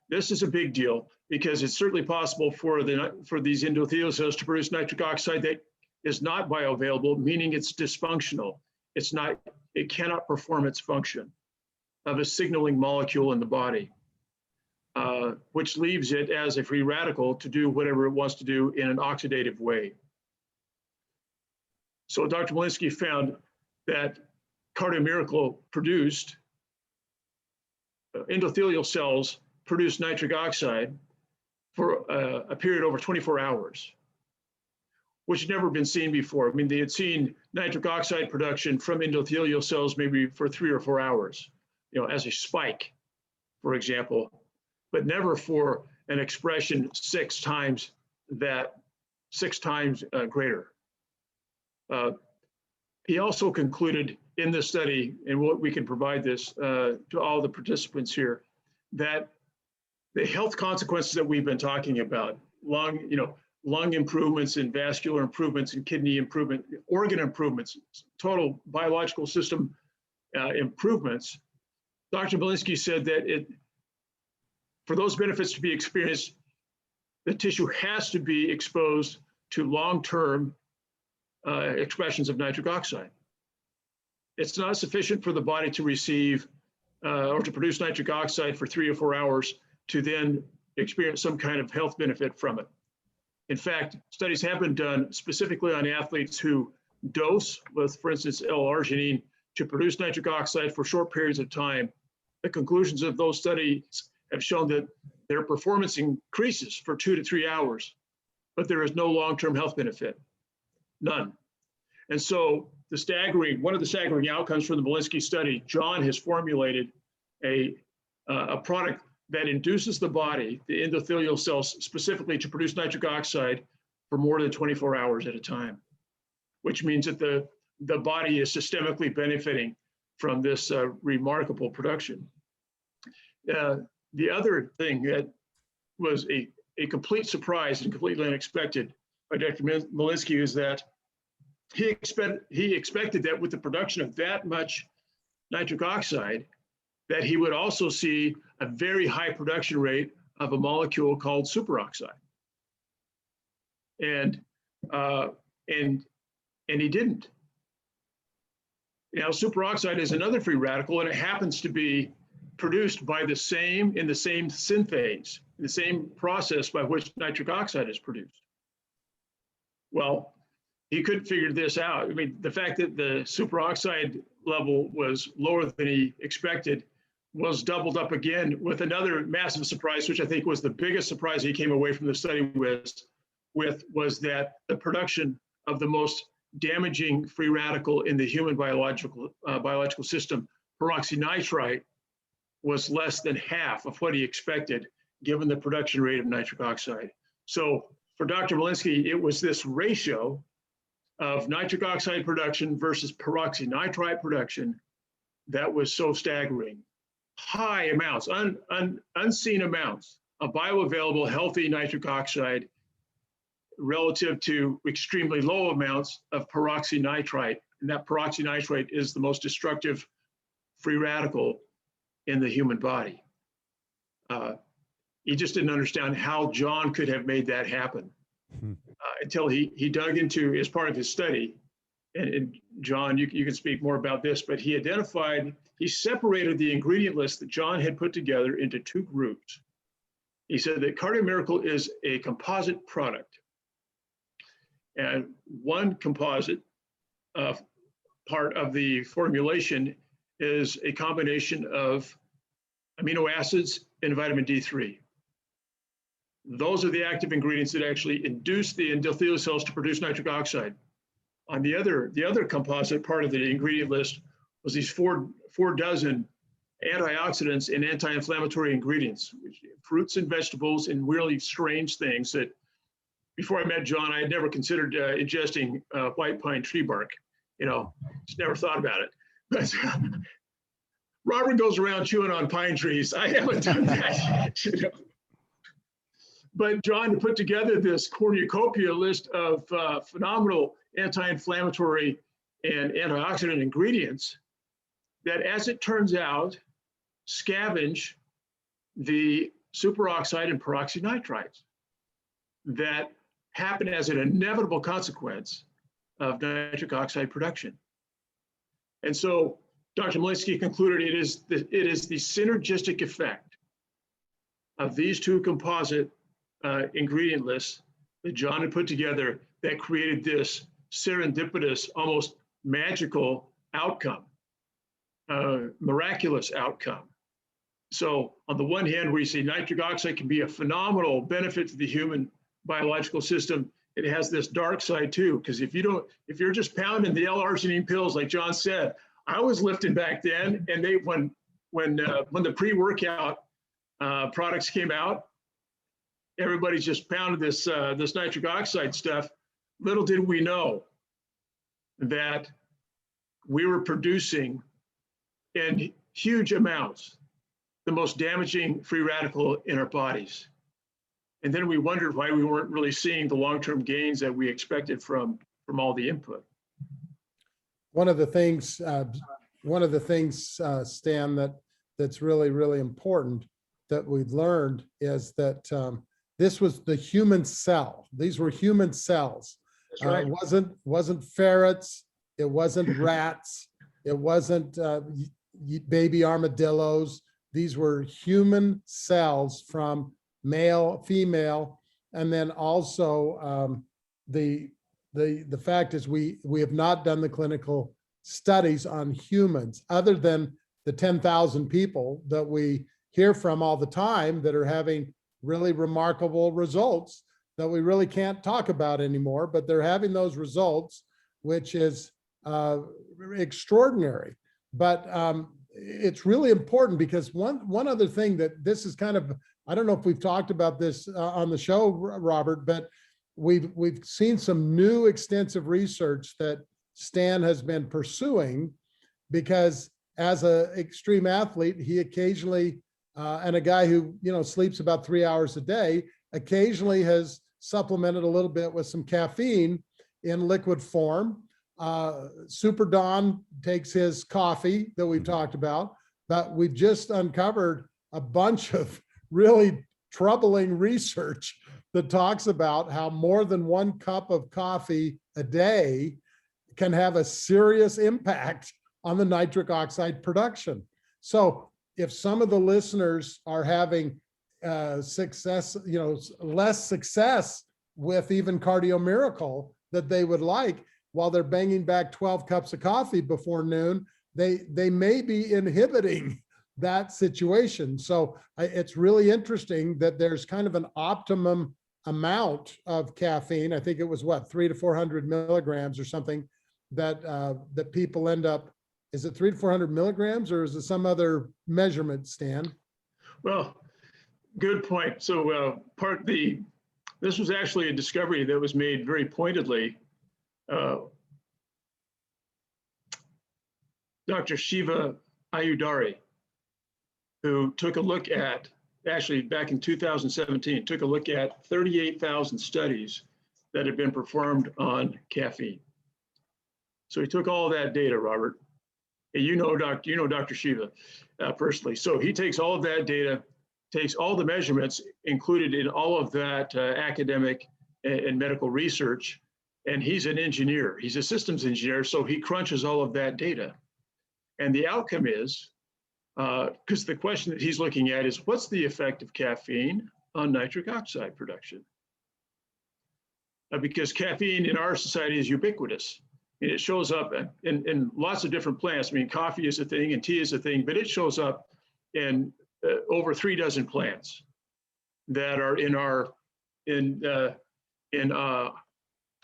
This is a big deal because it's certainly possible for these endothelial cells to produce nitric oxide that is not bioavailable, meaning it's dysfunctional. It cannot perform its function of a signaling molecule in the body, which leaves it as a free radical to do whatever it wants to do in an oxidative way. So Dr. Malinsky found that CardioMiracle produced endothelial cells produce nitric oxide for a period over 24 hours, which had never been seen before. I mean, they had seen nitric oxide production from endothelial cells maybe for 3 or 4 hours, as a spike, for example, but never for an expression 6 times greater. He also concluded in this study, and what we can provide this to all the participants here, that the health consequences that we've been talking about, lung improvements and vascular improvements and kidney improvement, organ improvements, total biological system improvements, Dr. Malinsky said that for those benefits to be experienced, the tissue has to be exposed to long-term expressions of nitric oxide. It's not sufficient for the body to receive or to produce nitric oxide for 3 or 4 hours to then experience some kind of health benefit from it. In fact, studies have been done specifically on athletes who dose with, for instance, L-arginine to produce nitric oxide for short periods of time. The conclusions of those studies have shown that their performance increases for 2 to 3 hours, but there is no long-term health benefit, none. And so one of the staggering outcomes from the Malinsky study, John has formulated a product that induces the body, the endothelial cells specifically, to produce nitric oxide for more than 24 hours at a time, which means that the body is systemically benefiting from this remarkable production. The other thing that was a complete surprise and completely unexpected by Dr. Malinsky is that he expected that with the production of that much nitric oxide, that he would also see a very high production rate of a molecule called superoxide. And he didn't. Superoxide is another free radical, and it happens to be produced in the same synthase, the same process by which nitric oxide is produced. Well, he couldn't figure this out. I mean, the fact that the superoxide level was lower than he expected was doubled up again with another massive surprise, which I think was the biggest surprise he came away from the study with was that the production of the most damaging free radical in the human biological system, peroxynitrite, was less than half of what he expected, given the production rate of nitric oxide. So for Dr. Malinsky, it was this ratio of nitric oxide production versus peroxynitrite production that was so staggering. High amounts, unseen amounts of bioavailable healthy nitric oxide relative to extremely low amounts of peroxynitrite. And that peroxynitrite is the most destructive free radical in the human body. He just didn't understand how John could have made that happen until he dug into, as part of his study, and John, you can speak more about this, but he separated the ingredient list that John had put together into 2 groups. He said that CardioMiracle is a composite product. And one composite part of the formulation is a combination of amino acids and vitamin D3. Those are the active ingredients that actually induce the endothelial cells to produce nitric oxide. On the other composite part of the ingredient list was these four dozen antioxidants and anti-inflammatory ingredients, fruits and vegetables, and really strange things that before I met John, I had never considered ingesting white pine tree bark. Just never thought about it. But Robert goes around chewing on pine trees. I haven't done that yet, you know. But John put together this cornucopia list of phenomenal anti-inflammatory and antioxidant ingredients that, as it turns out, scavenge the superoxide and peroxynitrites that happen as an inevitable consequence of nitric oxide production. And so Dr. Malinsky concluded it is the synergistic effect of these two composite ingredient lists that John had put together that created this serendipitous, almost magical outcome, miraculous outcome. So on the one hand, where you see nitric oxide can be a phenomenal benefit to the human biological system, it has this dark side too, because if you're just pounding the L-arginine pills, like John said, I was lifting back then, and when the pre-workout products came out, everybody's just pounded this nitric oxide stuff. Little did we know that we were producing in huge amounts the most damaging free radical in our bodies. And then we wondered why we weren't really seeing the long-term gains that we expected from all the input.
One of the things, Stan, that's really, really important that we've learned is that this was the human cell. These were human cells.
That's right.
It wasn't ferrets. It wasn't rats. It wasn't baby armadillos. These were human cells from male, female, and then also the fact is we have not done the clinical studies on humans other than the 10,000 people that we hear from all the time that are having really remarkable results that we really can't talk about anymore, but they're having those results, which is extraordinary. But it's really important because one other thing that this is kind of, I don't know if we've talked about this on the show, Robert, but we've seen some new extensive research that Stan has been pursuing, because as an extreme athlete, he occasionally, and a guy who sleeps about 3 hours a day, occasionally has supplemented a little bit with some caffeine in liquid form. Super Don takes his coffee that we've talked about, but we've just uncovered a bunch of really troubling research that talks about how more than 1 cup of coffee a day can have a serious impact on the nitric oxide production. So if some of the listeners are having success, less success with even Cardio Miracle that they would like, while they're banging back 12 cups of coffee before noon, they may be inhibiting that situation. So it's really interesting that there's kind of an optimum amount of caffeine. I think it was 300 to 400 milligrams or something that that people end up. Is it 300 to 400 milligrams, or is it some other measurement, Stan?
Well, good point. So this was actually a discovery that was made very pointedly. Dr. Shiva Ayudari, who took a look at, actually back in 2017, took a look at 38,000 studies that had been performed on caffeine. So he took all of that data, Robert. And you know Dr. Shiva personally. So he takes all of that data, takes all the measurements included in all of that academic and medical research, and he's an engineer. He's a systems engineer, so he crunches all of that data. And the outcome is, because the question that he's looking at is, what's the effect of caffeine on nitric oxide production? Because caffeine in our society is ubiquitous. And it shows up in lots of different plants. I mean, coffee is a thing and tea is a thing, but it shows up in over 3 dozen plants that are in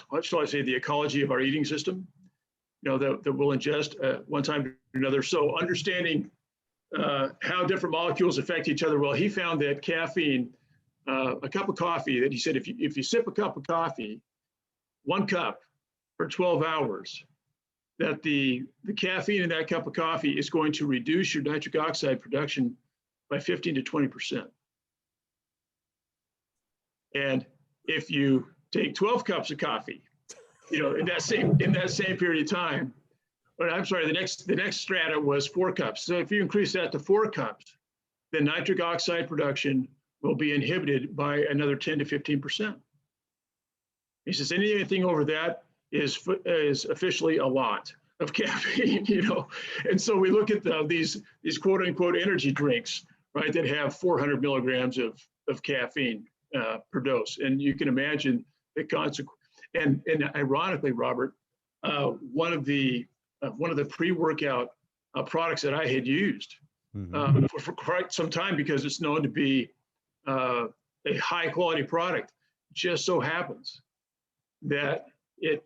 what shall I say, the ecology of our eating system, that we'll ingest one time or another. So understanding how different molecules affect each other. Well, he found that caffeine, a cup of coffee, that he said, if you sip a cup of coffee, 1 cup for 12 hours, that the caffeine in that cup of coffee is going to reduce your nitric oxide production by 15 to 20%. And if you take 12 cups of coffee, in that same period of time, but I'm sorry, the next strata was 4 cups. So if you increase that to 4 cups, then nitric oxide production will be inhibited by another 10 to 15%. He says anything over that is officially a lot of caffeine, And so we look at these quote unquote energy drinks, right, that have 400 milligrams of caffeine per dose, and you can imagine the consequence. And ironically, Robert, one of the pre-workout products that I had used for quite some time, because it's known to be a high quality product, just so happens that it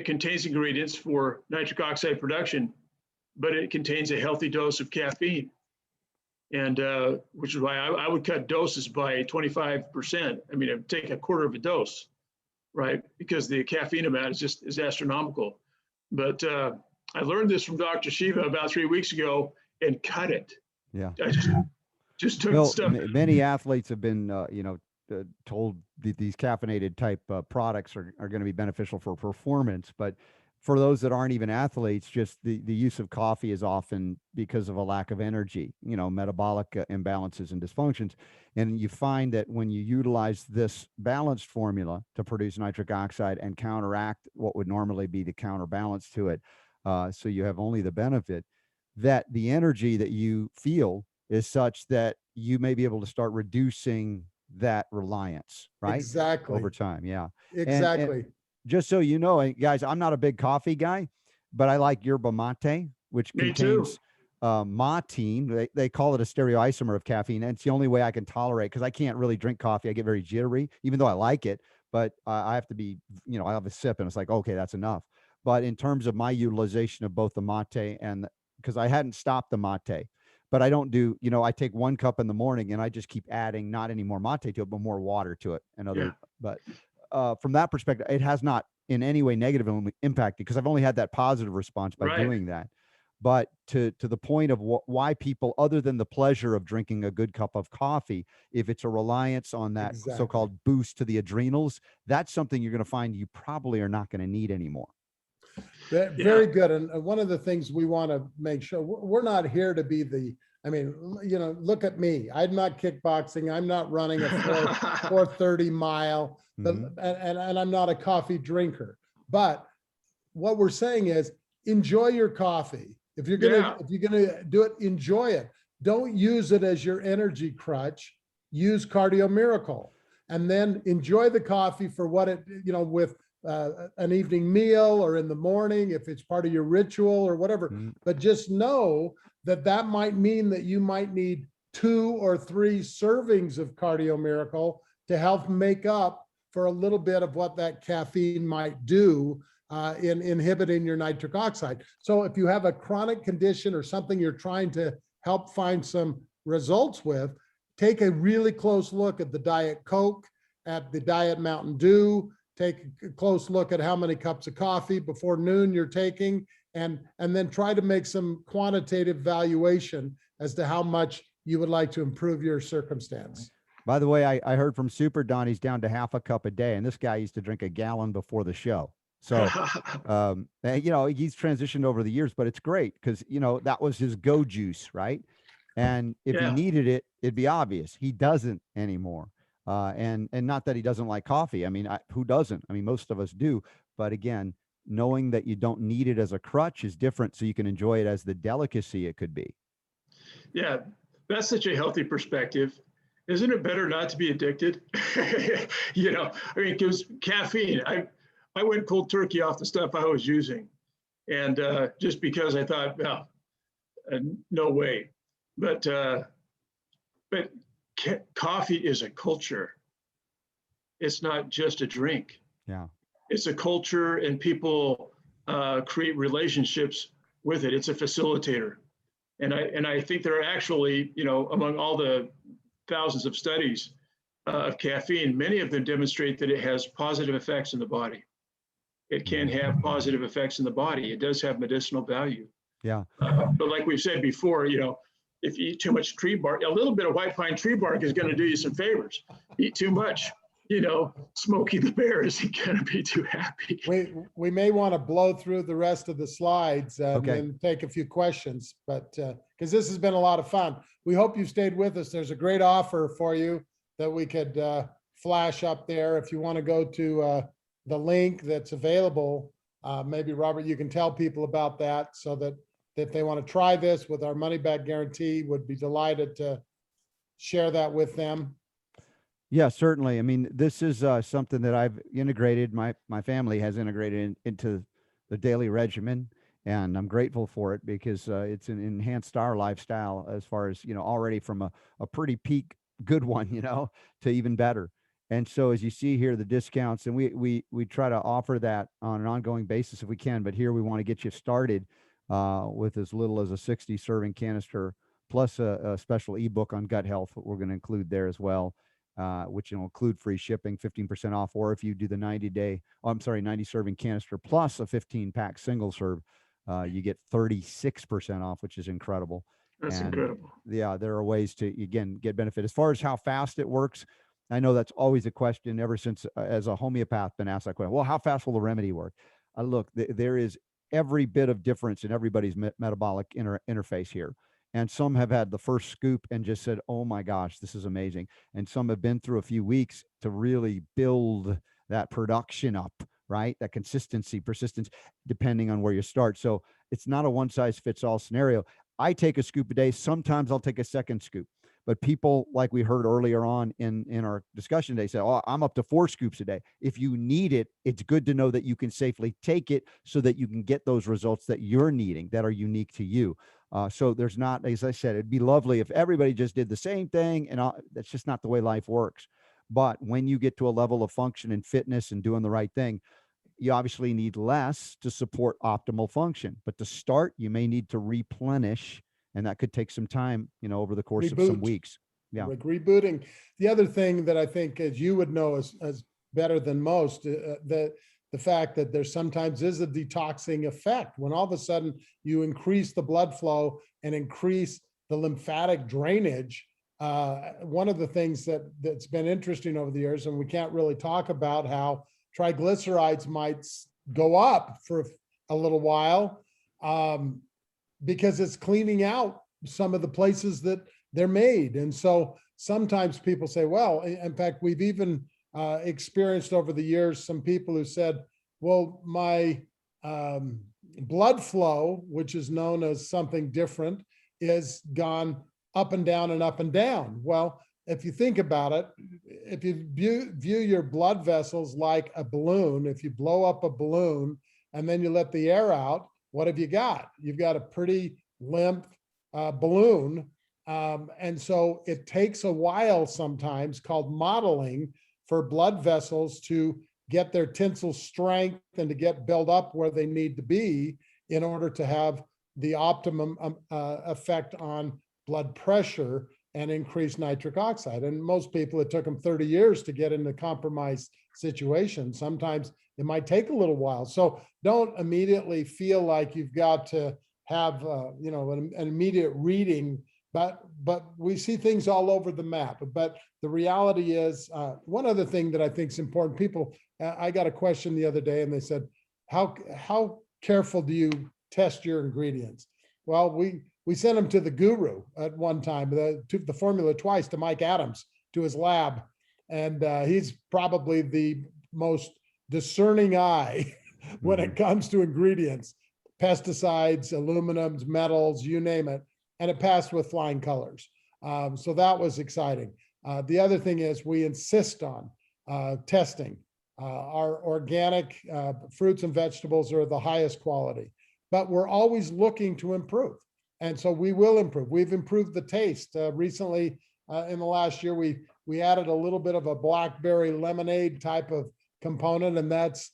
contains ingredients for nitric oxide production, but it contains a healthy dose of caffeine. And which is why I would cut doses by 25%. I mean, I'd take a quarter of a dose, right? Because the caffeine amount is astronomical. But I learned this from Dr. Shiva about 3 weeks ago and cut it.
Yeah.
I just took
Well,
stuff.
many athletes have been, told these caffeinated type products are going to be beneficial for performance, but for those that aren't even athletes, just the use of coffee is often because of a lack of energy, metabolic imbalances and dysfunctions. And you find that when you utilize this balanced formula to produce nitric oxide and counteract what would normally be the counterbalance to it, so you have only the benefit, that the energy that you feel is such that you may be able to start reducing that reliance, right?
Exactly.
Over time. Yeah.
Exactly.
And just so you know, guys, I'm not a big coffee guy, but I like yerba mate, which
Me
contains
too.
matine. They call it a stereoisomer of caffeine. And it's the only way I can tolerate, because I can't really drink coffee. I get very jittery, even though I like it, but I have to be, I have a sip and it's like, okay, that's enough. But in terms of my utilization of both the mate and because I hadn't stopped the mate, but I don't do, I take 1 cup in the morning and I just keep adding not any more mate to it, but more water to it and other, but from that perspective, it has not in any way negatively impacted, because I've only had that positive response by doing that. But to the point of why people, other than the pleasure of drinking a good cup of coffee, if it's a reliance on that so-called boost to the adrenals, that's something you're going to find you probably are not going to need anymore.
Very good. And one of the things we want to make sure, we're not here to be look at me. I'm not kickboxing. I'm not running a 430 mile, and I'm not a coffee drinker. But what we're saying is enjoy your coffee. If you're gonna do it, enjoy it. Don't use it as your energy crutch. Use Cardio Miracle, and then enjoy the coffee for what it, with an evening meal or in the morning, if it's part of your ritual or whatever. But just know that might mean that you might need 2 or 3 servings of Cardio Miracle to help make up for a little bit of what that caffeine might do in inhibiting your nitric oxide. So if you have a chronic condition or something you're trying to help find some results with, take a really close look at the Diet Coke, at the Diet Mountain Dew. Take a close look at how many cups of coffee before noon you're taking, and then try to make some quantitative valuation as to how much you would like to improve your circumstance.
By the way, I heard from Super Don, he's down to half a cup a day, and this guy used to drink a gallon before the show. So, he's transitioned over the years, but it's great because, that was his go juice, right? And if he needed it, it'd be obvious. He doesn't anymore. And not that he doesn't like coffee. I mean, who doesn't? I mean, most of us do. But again, knowing that you don't need it as a crutch is different, so you can enjoy it as the delicacy it could be.
Yeah, that's such a healthy perspective. Isn't it better not to be addicted? Because caffeine, I went cold turkey off the stuff I was using. And just because I thought, well, no way. But coffee is a culture. It's not just a drink.
Yeah.
It's a culture, and people create relationships with it. It's a facilitator. And I think there are actually, among all the thousands of studies of caffeine, many of them demonstrate that it has positive effects in the body. it can have positive effects in the body. It does have medicinal value.
Yeah.
But like we've said before, if you eat too much tree bark, a little bit of white pine tree bark is going to do you some favors. Eat too much, Smokey the Bear isn't going to be too happy.
We may want to blow through the rest of the slides and
Okay.
then take a few questions, but because this has been a lot of fun. We hope you stayed with us. There's a great offer for you that we could flash up there. If you want to go to the link that's available, maybe Robert, you can tell people about that so that if they want to try this with our money back guarantee, would be delighted to share that with them.
Yeah, certainly. I mean, this is something that I've integrated. My family has integrated into the daily regimen, and I'm grateful for it because it's an enhanced our lifestyle as far as already from a pretty peak good one, to even better. And so, as you see here, the discounts, and we try to offer that on an ongoing basis if we can. But here we want to get you started with as little as a 60 serving canister plus a special ebook on gut health. We're going to include there as well. Which will include free shipping, 15% off, or if you do the 90 serving canister plus a 15-pack single serve, you get 36% off, which is incredible.
That's incredible.
Yeah, there are ways to, again, get benefit. As far as how fast it works, I know that's always a question ever since, as a homeopath, been asked that question. Well, how fast will the remedy work? Look, there is every bit of difference in everybody's metabolic interface here. And some have had the first scoop and just said, oh my gosh, this is amazing. And some have been through a few weeks to really build that production up, right? That consistency, persistence, depending on where you start. So it's not a one size fits all scenario. I take a scoop a day. Sometimes I'll take a second scoop. But people, like we heard earlier on in our discussion, they say, oh, I'm up to 4 scoops a day. If you need it, it's good to know that you can safely take it so that you can get those results that you're needing that are unique to you. So there's not, as I said, it'd be lovely if everybody just did the same thing, and that's just not the way life works. But when you get to a level of function and fitness and doing the right thing, you obviously need less to support optimal function. But to start, you may need to replenish, and that could take some time, over the course of some weeks. Yeah.
Like rebooting. The other thing that I think, as you would know, as better than most, that the fact that there sometimes is a detoxing effect when all of a sudden you increase the blood flow and increase the lymphatic drainage. One of the things that's been interesting over the years, and we can't really talk about how triglycerides might go up for a little while because it's cleaning out some of the places that they're made. And so sometimes people say, well, in fact, we've even experienced over the years some people who said, well, my blood flow, which is known as something different, is gone up and down and up and down. Well, if you think about it, if you view your blood vessels like a balloon, if you blow up a balloon and then you let the air out, what have you got? You've got a pretty limp balloon. And so it takes a while sometimes, called modeling, for blood vessels to get their tensile strength and to get built up where they need to be in order to have the optimum effect on blood pressure and increase nitric oxide. And most people, it took them 30 years to get into compromised situations. Sometimes it might take a little while. So don't immediately feel like you've got to have an immediate reading, but we see things all over the map. But the reality is, one other thing that I think is important, people, I got a question the other day and they said, how careful do you test your ingredients? Well, we sent them to the guru at one time, the formula twice, to Mike Adams, to his lab. And he's probably the most discerning eye when it comes to ingredients, pesticides, aluminums, metals, you name it. And it passed with flying colors. So that was exciting. The other thing is we insist on testing. Our organic fruits and vegetables are the highest quality, but we're always looking to improve. And so we will improve. We've improved the taste. Recently, in the last year, we added a little bit of a blackberry lemonade type of component, and that's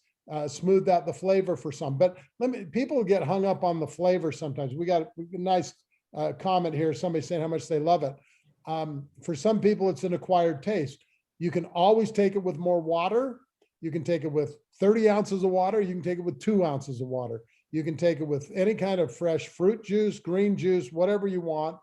smoothed out the flavor for some. But people get hung up on the flavor sometimes. We got a nice comment here, somebody saying how much they love it. For some people, it's an acquired taste. You can always take it with more water. You can take it with 30 ounces of water. You can take it with 2 ounces of water. You can take it with any kind of fresh fruit juice, green juice, whatever you want,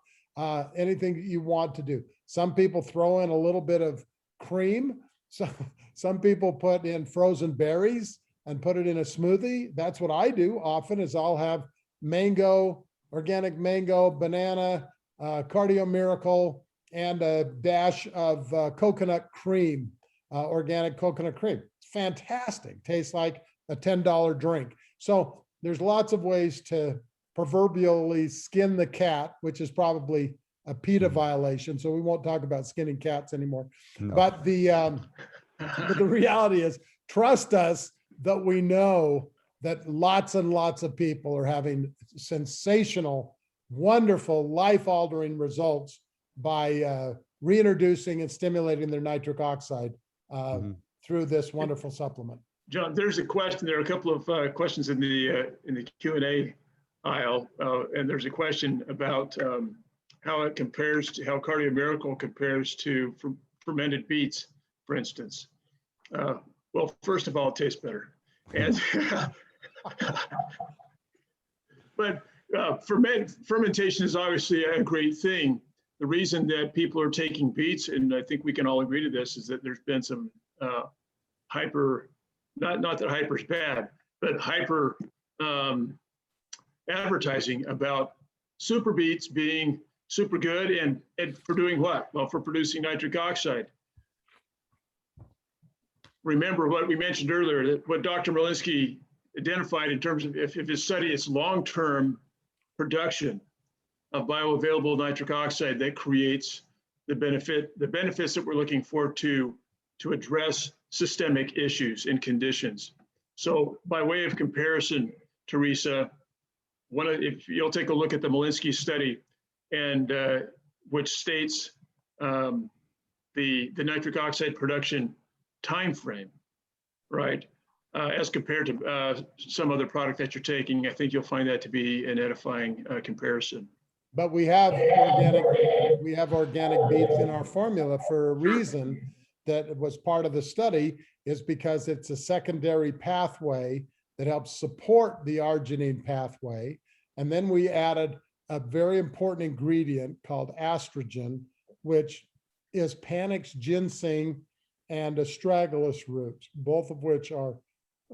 anything you want to do. Some people throw in a little bit of cream. So some people put in frozen berries and put it in a smoothie. That's what I do often is I'll have mango, organic mango, banana, Cardio Miracle, and a dash of coconut cream, organic coconut cream. It's fantastic. Tastes like a $10 drink. So there's lots of ways to proverbially skin the cat, which is probably a PETA violation. So we won't talk about skinning cats anymore.
No.
But the reality is, trust us that we know that lots and lots of people are having sensational, wonderful, life-altering results by reintroducing and stimulating their nitric oxide through this wonderful supplement.
John, there's a question. There are a couple of questions in the Q&A aisle, and there's a question about how it compares to how Cardio Miracle compares to fermented beets, for instance. Well, first of all, it tastes better, and but fermentation is obviously a great thing. The reason that people are taking beets, and I think we can all agree to this, is that there's been some hyper. Not that hyper is bad, but hyper advertising about super beets being super good and for doing what? Well, for producing nitric oxide. Remember what we mentioned earlier, that what Dr. Malinsky identified in terms of if his study is long-term production of bioavailable nitric oxide that creates the benefits that we're looking for to address systemic issues and conditions. So by way of comparison, Teresa, if you'll take a look at the Malinsky study, and which states the nitric oxide production time frame, right, as compared to some other product that you're taking, I think you'll find that to be an edifying comparison.
But we have organic beets in our formula for a reason. That was part of the study, is because it's a secondary pathway that helps support the arginine pathway. And then we added a very important ingredient called estrogen, which is Panax ginseng and astragalus roots, both of which are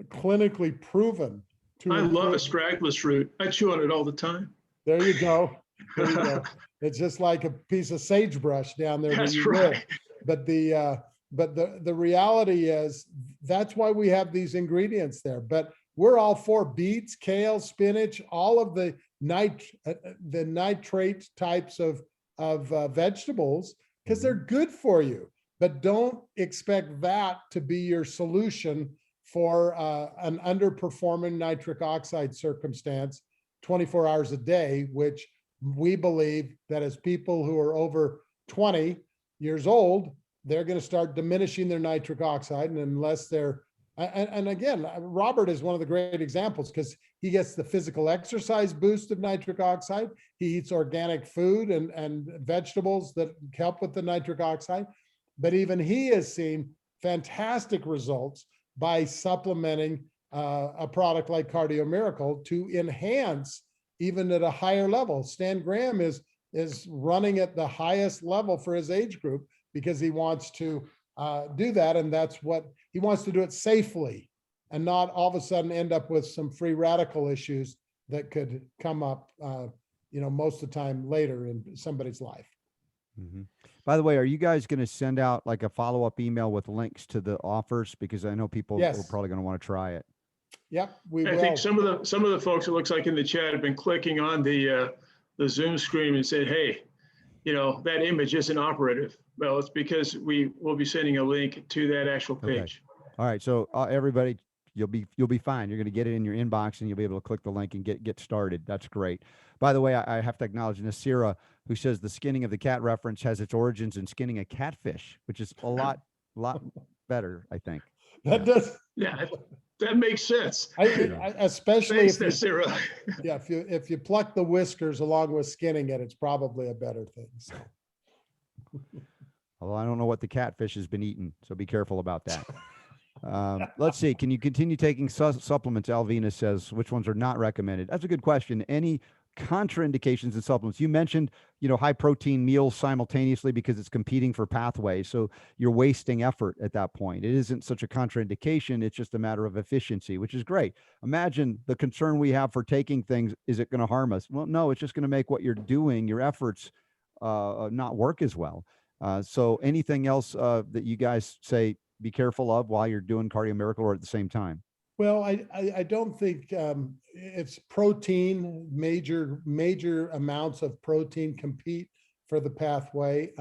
clinically proven to.
I love astragalus root. I chew on it all the time.
There you go. There you go. It's just like a piece of sagebrush down there.
That's
where you
right.
live. But the reality is that's why we have these ingredients there. But we're all for beets, kale, spinach, all of the nitrate types of vegetables, because they're good for you. But don't expect that to be your solution for an underperforming nitric oxide circumstance 24 hours a day, which we believe that as people who are over 20 years old, they're going to start diminishing their nitric oxide. And unless they're, and again, Robert is one of the great examples because he gets the physical exercise boost of nitric oxide. He eats organic food and vegetables that help with the nitric oxide. But even he has seen fantastic results by supplementing a product like Cardio Miracle to enhance even at a higher level. Stan Graham is running at the highest level for his age group, because he wants to do that. And that's what he wants to do, it safely and not all of a sudden end up with some free radical issues that could come up, most of the time later in somebody's life.
Mm-hmm. By the way, are you guys going to send out like a follow-up email with links to the offers? Because I know people are probably going to want to try it.
Yep, we will.
I think some of the folks, it looks like in the chat, have been clicking on the Zoom screen and said, hey, that image isn't operative. Well, it's because we will be sending a link to that actual page.
Okay. All right. So everybody, you'll be fine. You're going to get it in your inbox and you'll be able to click the link and get started. That's great. By the way, I have to acknowledge Nasira, who says the skinning of the cat reference has its origins in skinning a catfish, which is a lot better, I think.
That does.
Yeah, that makes sense.
Especially
Thanks, Nasira.
Yeah, if you pluck the whiskers along with skinning it, it's probably a better thing. So.
Although I don't know what the catfish has been eating, so be careful about that. Let's see. Can you continue taking supplements? Alvina says, which ones are not recommended? That's a good question. Any contraindications in supplements? You mentioned, high protein meals simultaneously because it's competing for pathways. So you're wasting effort at that point. It isn't such a contraindication. It's just a matter of efficiency, which is great. Imagine the concern we have for taking things. Is it going to harm us? Well, no, it's just going to make what you're doing, your efforts, not work as well. So anything else that you guys say be careful of while you're doing Cardio Miracle or at the same time?
Well, I don't think it's protein, major amounts of protein compete for the pathway.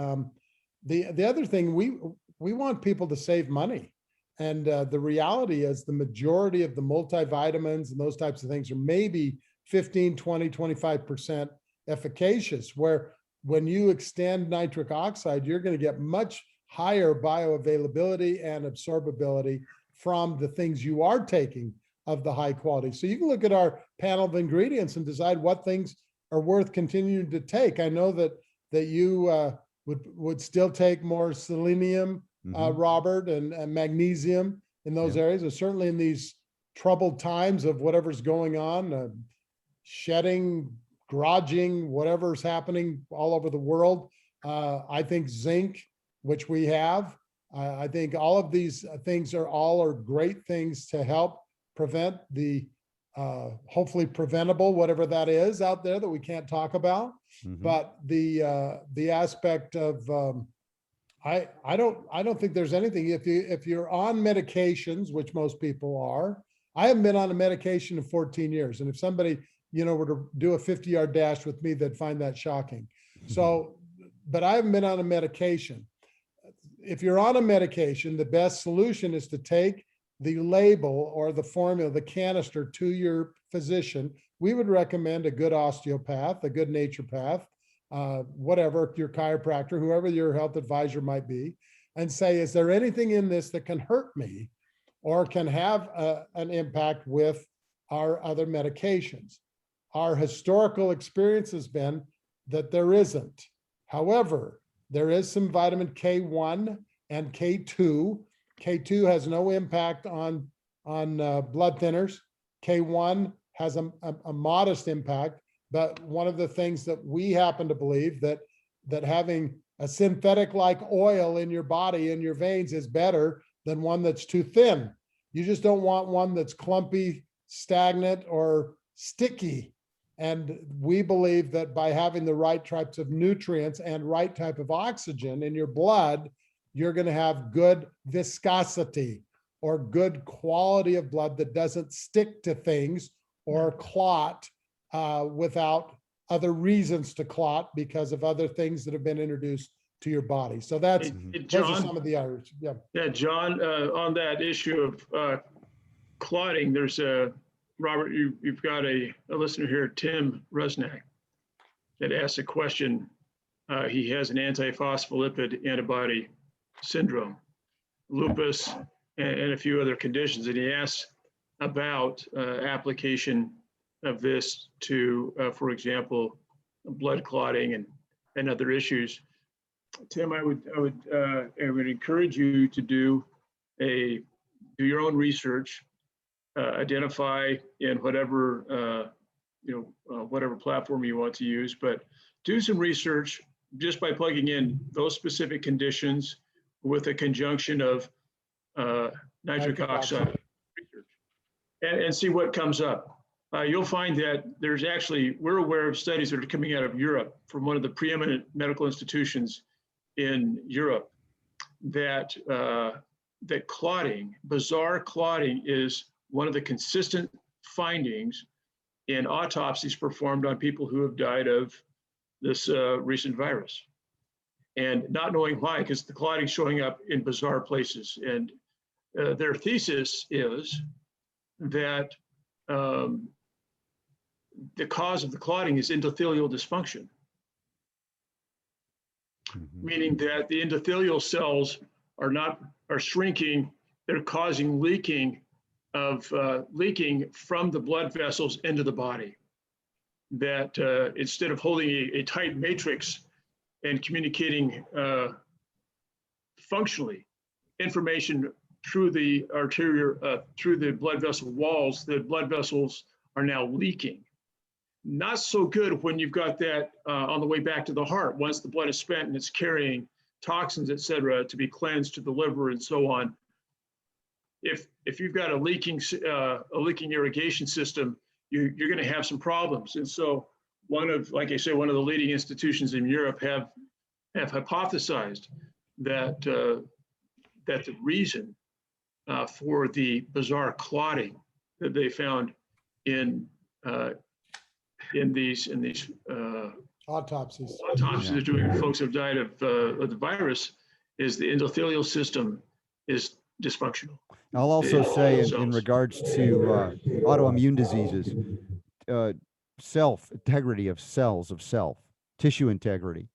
The other thing, we want people to save money. And the reality is the majority of the multivitamins and those types of things are maybe 15, 20, 25% efficacious, where when you extend nitric oxide, you're going to get much higher bioavailability and absorbability from the things you are taking of the high quality. So you can look at our panel of ingredients and decide what things are worth continuing to take. I know that you would still take more selenium, Robert, and magnesium in those areas. And certainly in these troubled times of whatever's going on, shedding, grudging, whatever's happening all over the world. I think zinc, which we have, I think all of these things are great things to help prevent the hopefully preventable, whatever that is out there that we can't talk about. But the aspect of I don't think there's anything if you're on medications, which most people are. I haven't been on a medication in 14 years, and if somebody were to do a 50-yard dash with me, they'd find that shocking. So, but I haven't been on a medication. If you're on a medication, the best solution is to take the label or the formula, the canister, to your physician. We would recommend a good osteopath, a good naturopath, whatever, your chiropractor, whoever your health advisor might be, and say, is there anything in this that can hurt me or can have an impact with our other medications? Our historical experience has been that there isn't. However, there is some vitamin K1 and K2. K2 has no impact on blood thinners. K1 has a modest impact, but one of the things that we happen to believe that having a synthetic like oil in your body, in your veins, is better than one that's too thin. You just don't want one that's clumpy, stagnant, or sticky. And we believe that by having the right types of nutrients and right type of oxygen in your blood, you're going to have good viscosity or good quality of blood that doesn't stick to things or clot without other reasons to clot because of other things that have been introduced to your body. So those are some of the others. Yeah.
Yeah, John, on that issue of clotting, there's Robert, you've got a listener here, Tim Rusnak, that asked a question. He has an antiphospholipid antibody syndrome, lupus, and a few other conditions. And he asks about application of this to, for example, blood clotting and other issues. Tim, I would encourage you to do your own research. Identify in whatever whatever platform you want to use, but do some research just by plugging in those specific conditions with a conjunction of nitric oxide research and see what comes up. You'll find that we're aware of studies that are coming out of Europe from one of the preeminent medical institutions in Europe that bizarre clotting is one of the consistent findings in autopsies performed on people who have died of this recent virus. And not knowing why, because the clotting showing up in bizarre places. And their thesis is that the cause of the clotting is endothelial dysfunction, meaning that the endothelial cells are shrinking, they're causing leaking from the blood vessels into the body. That instead of holding a tight matrix and communicating functionally, information through the through the blood vessel walls, the blood vessels are now leaking. Not so good when you've got that on the way back to the heart. Once the blood is spent and it's carrying toxins, et cetera, to be cleansed to the liver and so on. If you've got a leaking irrigation system, you're going to have some problems. And so like I say, one of the leading institutions in Europe have hypothesized that that the reason for the bizarre clotting that they found in these
Autopsies.
autopsies they're doing folks who have died of the virus is the endothelial system is dysfunctional.
I'll also say in
cells.
regards to autoimmune diseases, integrity of cells of self, tissue integrity.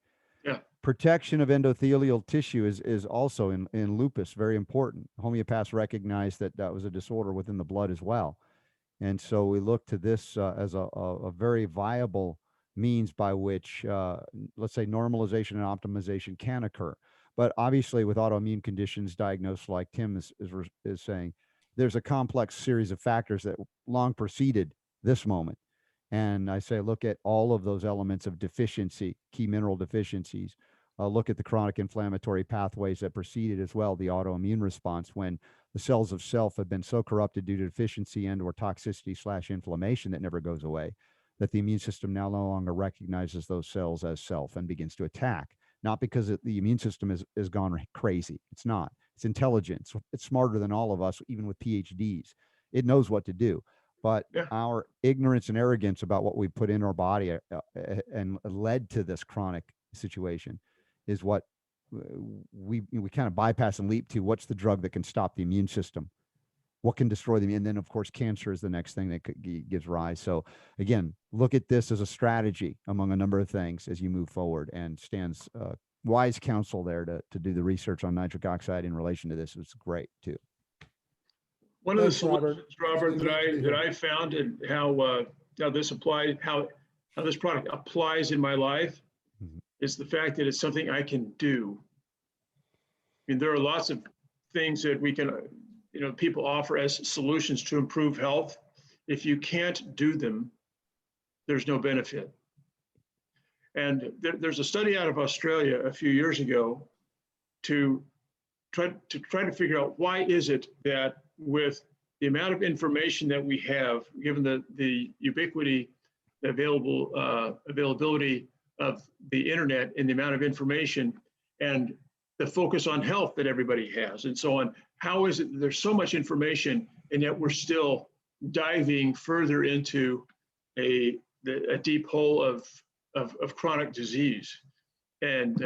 Yeah.
Protection of endothelial tissue is also in lupus very important. Homeopaths recognized that that was a disorder within the blood as well. And so we look to this as a very viable means by which, let's say, normalization and optimization can occur. But obviously, with autoimmune conditions diagnosed, like Tim is saying, there's a complex series of factors that long preceded this moment. And I say, look at all of those elements of deficiency, key mineral deficiencies. Look at the chronic inflammatory pathways that preceded as well, the autoimmune response, when the cells of self have been so corrupted due to deficiency and or toxicity / inflammation that never goes away, that the immune system now no longer recognizes those cells as self and begins to attack. Not because the immune system is gone crazy. It's not. It's intelligent. It's smarter than all of us, even with PhDs. It knows what to do. But our ignorance and arrogance about what we put in our body and led to this chronic situation is what we kind of bypass and leap to. What's the drug that can stop the immune system? What can destroy them? And then, of course, cancer is the next thing that gives rise. So again, look at this as a strategy among a number of things as you move forward, and Stan's wise counsel there to do the research on nitric oxide in relation to this was great too.
One of the
Thanks, Robert.
solutions, Robert, that I found, and how this applies, how this product applies in my life, is the fact that it's something I can do. I mean, there are lots of things that we can, people offer as solutions to improve health. If you can't do them, there's no benefit. And there's a study out of Australia a few years ago to try to figure out why is it that with the amount of information that we have, given the ubiquity, the availability of the internet and the amount of information and the focus on health that everybody has and so on, how is it that there's so much information and yet we're still diving further into a deep hole of chronic disease? And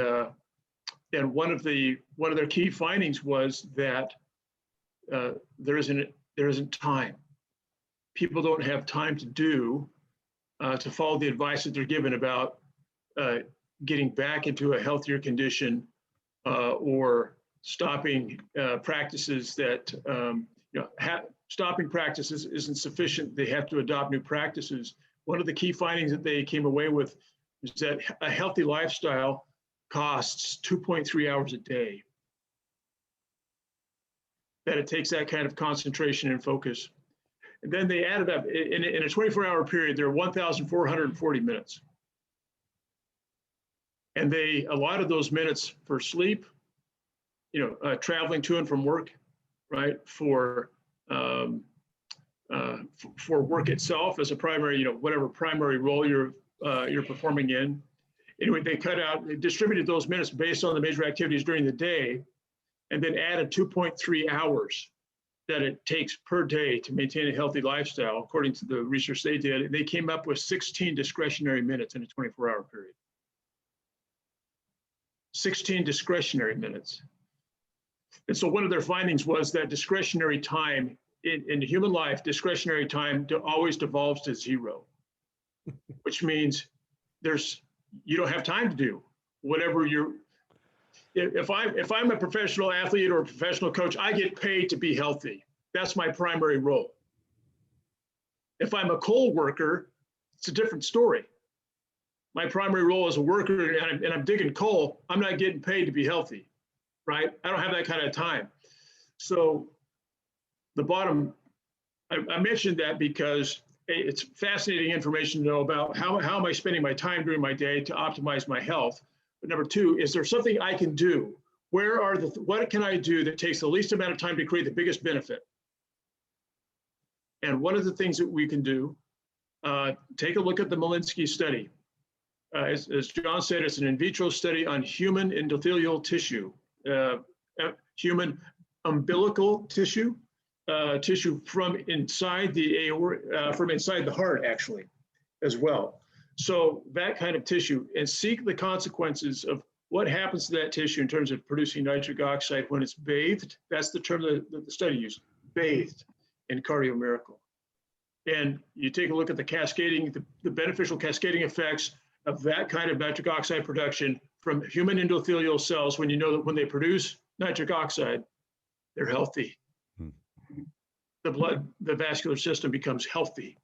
one of their key findings was that there isn't time. People don't have time to follow the advice that they're given about getting back into a healthier condition or stopping practices that stopping practices isn't sufficient. They have to adopt new practices. One of the key findings that they came away with is that a healthy lifestyle costs 2.3 hours a day. That it takes that kind of concentration and focus. And then they added up, in a 24-hour period, there are 1,440 minutes. And they allotted those minutes for sleep, traveling to and from work, right? For work itself as a primary, whatever primary role you're performing in. Anyway, they distributed those minutes based on the major activities during the day, and then added 2.3 hours that it takes per day to maintain a healthy lifestyle, according to the research they did. And they came up with 16 discretionary minutes in a 24-hour period. 16 discretionary minutes. And so one of their findings was that discretionary time in human life, discretionary time always devolves to zero, which means you don't have time to do whatever if I'm a professional athlete or a professional coach, I get paid to be healthy. That's my primary role. If I'm a coal worker, it's a different story. My primary role as a worker, and I'm digging coal, I'm not getting paid to be healthy, right? I don't have that kind of time. So the bottom, I mentioned that because it's fascinating information to know about how am I spending my time during my day to optimize my health. But number two, is there something I can do? What can I do that takes the least amount of time to create the biggest benefit? And one of the things that we can do, take a look at the Malinsky study. As John said, it's an in vitro study on human endothelial tissue, human umbilical tissue, tissue from inside the heart, actually, as well. So that kind of tissue, and seek the consequences of what happens to that tissue in terms of producing nitric oxide when it's bathed. That's the term that the study used, bathed in Cardio Miracle. And you take a look at the cascading, the beneficial cascading effects of that kind of nitric oxide production from human endothelial cells, when you know that when they produce nitric oxide, they're healthy. The vascular system becomes healthy.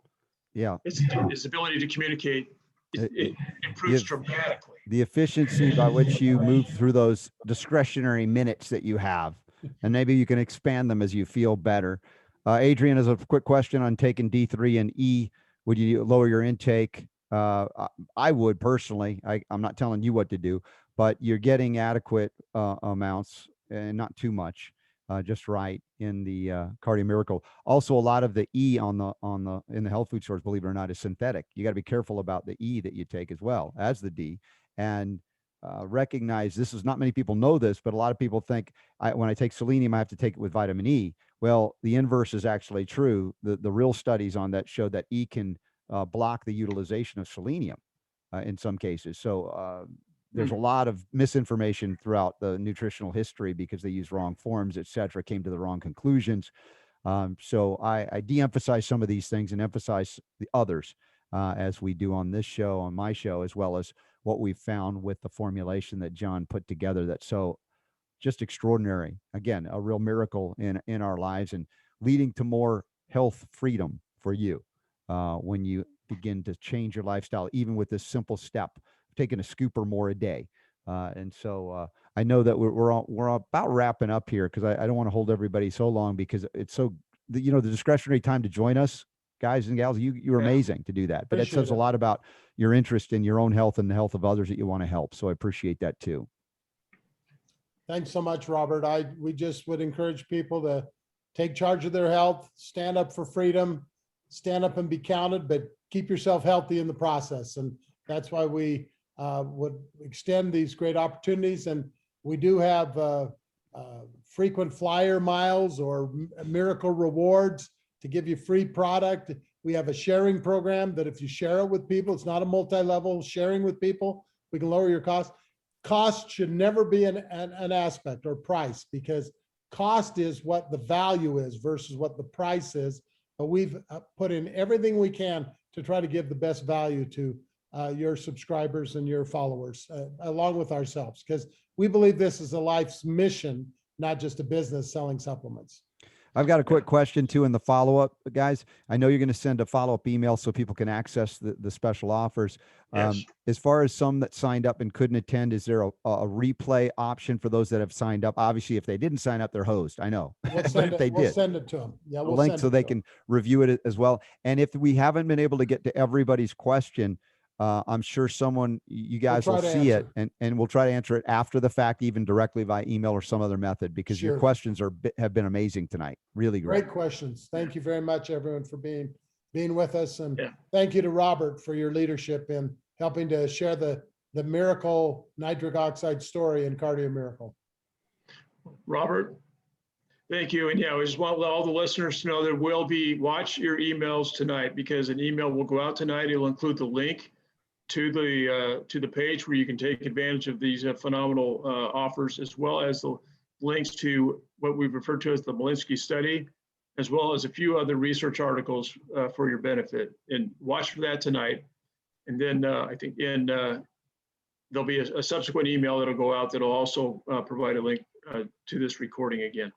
Yeah.
Its ability to communicate it improves dramatically.
The efficiency by which you move through those discretionary minutes that you have, and maybe you can expand them as you feel better. Adrian has a quick question on taking D3 and E. Would you lower your intake? I would personally. I'm not telling you what to do, but you're getting adequate amounts and not too much, just right in the Cardio Miracle. Also, a lot of the E in the health food stores, believe it or not, is synthetic. You got to be careful about the E that you take as well as the D, and recognize this is not many people know this, but a lot of people think when I take selenium, I have to take it with vitamin E. Well, the inverse is actually true. The real studies on that show that E can block the utilization of selenium in some cases. So there's a lot of misinformation throughout the nutritional history because they use wrong forms, et cetera, came to the wrong conclusions. So I de-emphasize some of these things and emphasize the others as we do on this show, on my show, as well as what we've found with the formulation that John put together that's so just extraordinary. Again, a real miracle in our lives and leading to more health freedom for you when you begin to change your lifestyle, even with this simple step, taking a scoop or more a day. And so I know that we're about wrapping up here because I don't want to hold everybody so long because it's so, the discretionary time to join us, guys and gals, you're amazing to do that. But it says a lot about your interest in your own health and the health of others that you want to help. So I appreciate that too.
Thanks so much, Robert. We just would encourage people to take charge of their health, stand up for freedom, stand up and be counted, but keep yourself healthy in the process. And that's why we would extend these great opportunities. And we do have frequent flyer miles or miracle rewards to give you free product. We have a sharing program that if you share it with people, it's not a multi-level sharing with people, we can lower your cost. Cost should never be an aspect or price, because cost is what the value is versus what the price is. But we've put in everything we can to try to give the best value to your subscribers and your followers, along with ourselves, because we believe this is a life's mission, not just a business selling supplements.
I've got a quick question too in the follow-up, guys. I know you're going to send a follow-up email so people can access the special offers.
Yes.
As far as some that signed up and couldn't attend, is there a replay option for those that have signed up? Obviously, if they didn't sign up, they're hosed. I know.
We'll
But
send
if they
it, we'll
did,
send it to them. Yeah,
a
we'll
link
send
so
it
they
to 'em.
can review it as well. And if we haven't been able to get to everybody's question, I'm sure you guys will
try to
see it,
answer.
and we'll try to answer it after the fact, even directly via email or some other method, because your
Sure.
questions have been amazing tonight. Really great.
Great questions. Thank you very much, everyone, for being with us. And
Yeah.
thank you to Robert for your leadership in helping to share the miracle nitric oxide story in Cardio Miracle.
Robert, thank you. And yeah, I just want all the listeners to know there will be, watch your emails tonight, because an email will go out tonight. It'll include the link to the page where you can take advantage of these phenomenal offers, as well as the links to what we've referred to as the Malinsky study, as well as a few other research articles for your benefit. And watch for that tonight. And then I think there'll be a subsequent email that'll go out that'll also provide a link to this recording again.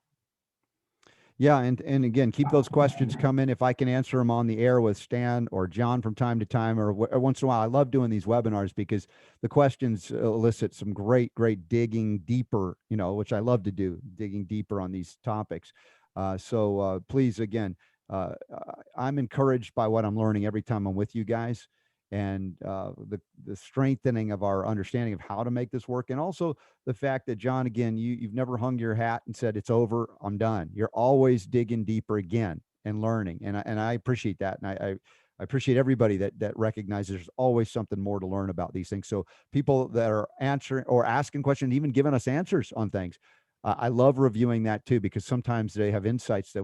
Yeah, and again, keep those questions coming. If I can answer them on the air with Stan or John from time to time, or once in a while, I love doing these webinars because the questions elicit some great digging deeper, which I love to do, digging deeper on these topics. So please, again, I'm encouraged by what I'm learning every time I'm with you guys, and the strengthening of our understanding of how to make this work, and also the fact that, John, again, you've never hung your hat and said it's over, I'm done. You're always digging deeper again and learning, and I appreciate that, and I appreciate everybody that recognizes there's always something more to learn about these things. So people that are answering or asking questions, even giving us answers on things, I love reviewing that too, because sometimes they have insights that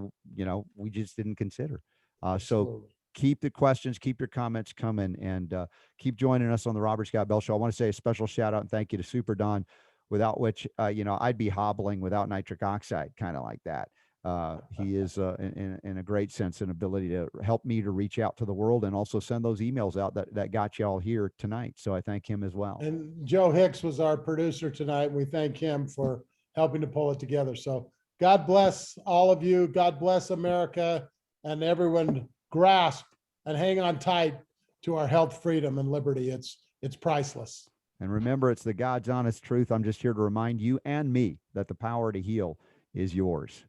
we just didn't consider. So
Absolutely.
keep the questions, keep your comments coming, and keep joining us on the Robert Scott Bell Show. I want to say a special shout out and thank you to Super Don, without which, I'd be hobbling without nitric oxide, kind of like that. He is in a great sense an ability to help me to reach out to the world and also send those emails out that got you all here tonight. So I thank him as well.
And Joe Hicks was our producer tonight. We thank him for helping to pull it together. So God bless all of you. God bless America, and everyone grasp and hang on tight to our health, freedom, and liberty. It's priceless.
And remember, it's the God's honest truth. I'm just here to remind you and me that the power to heal is yours.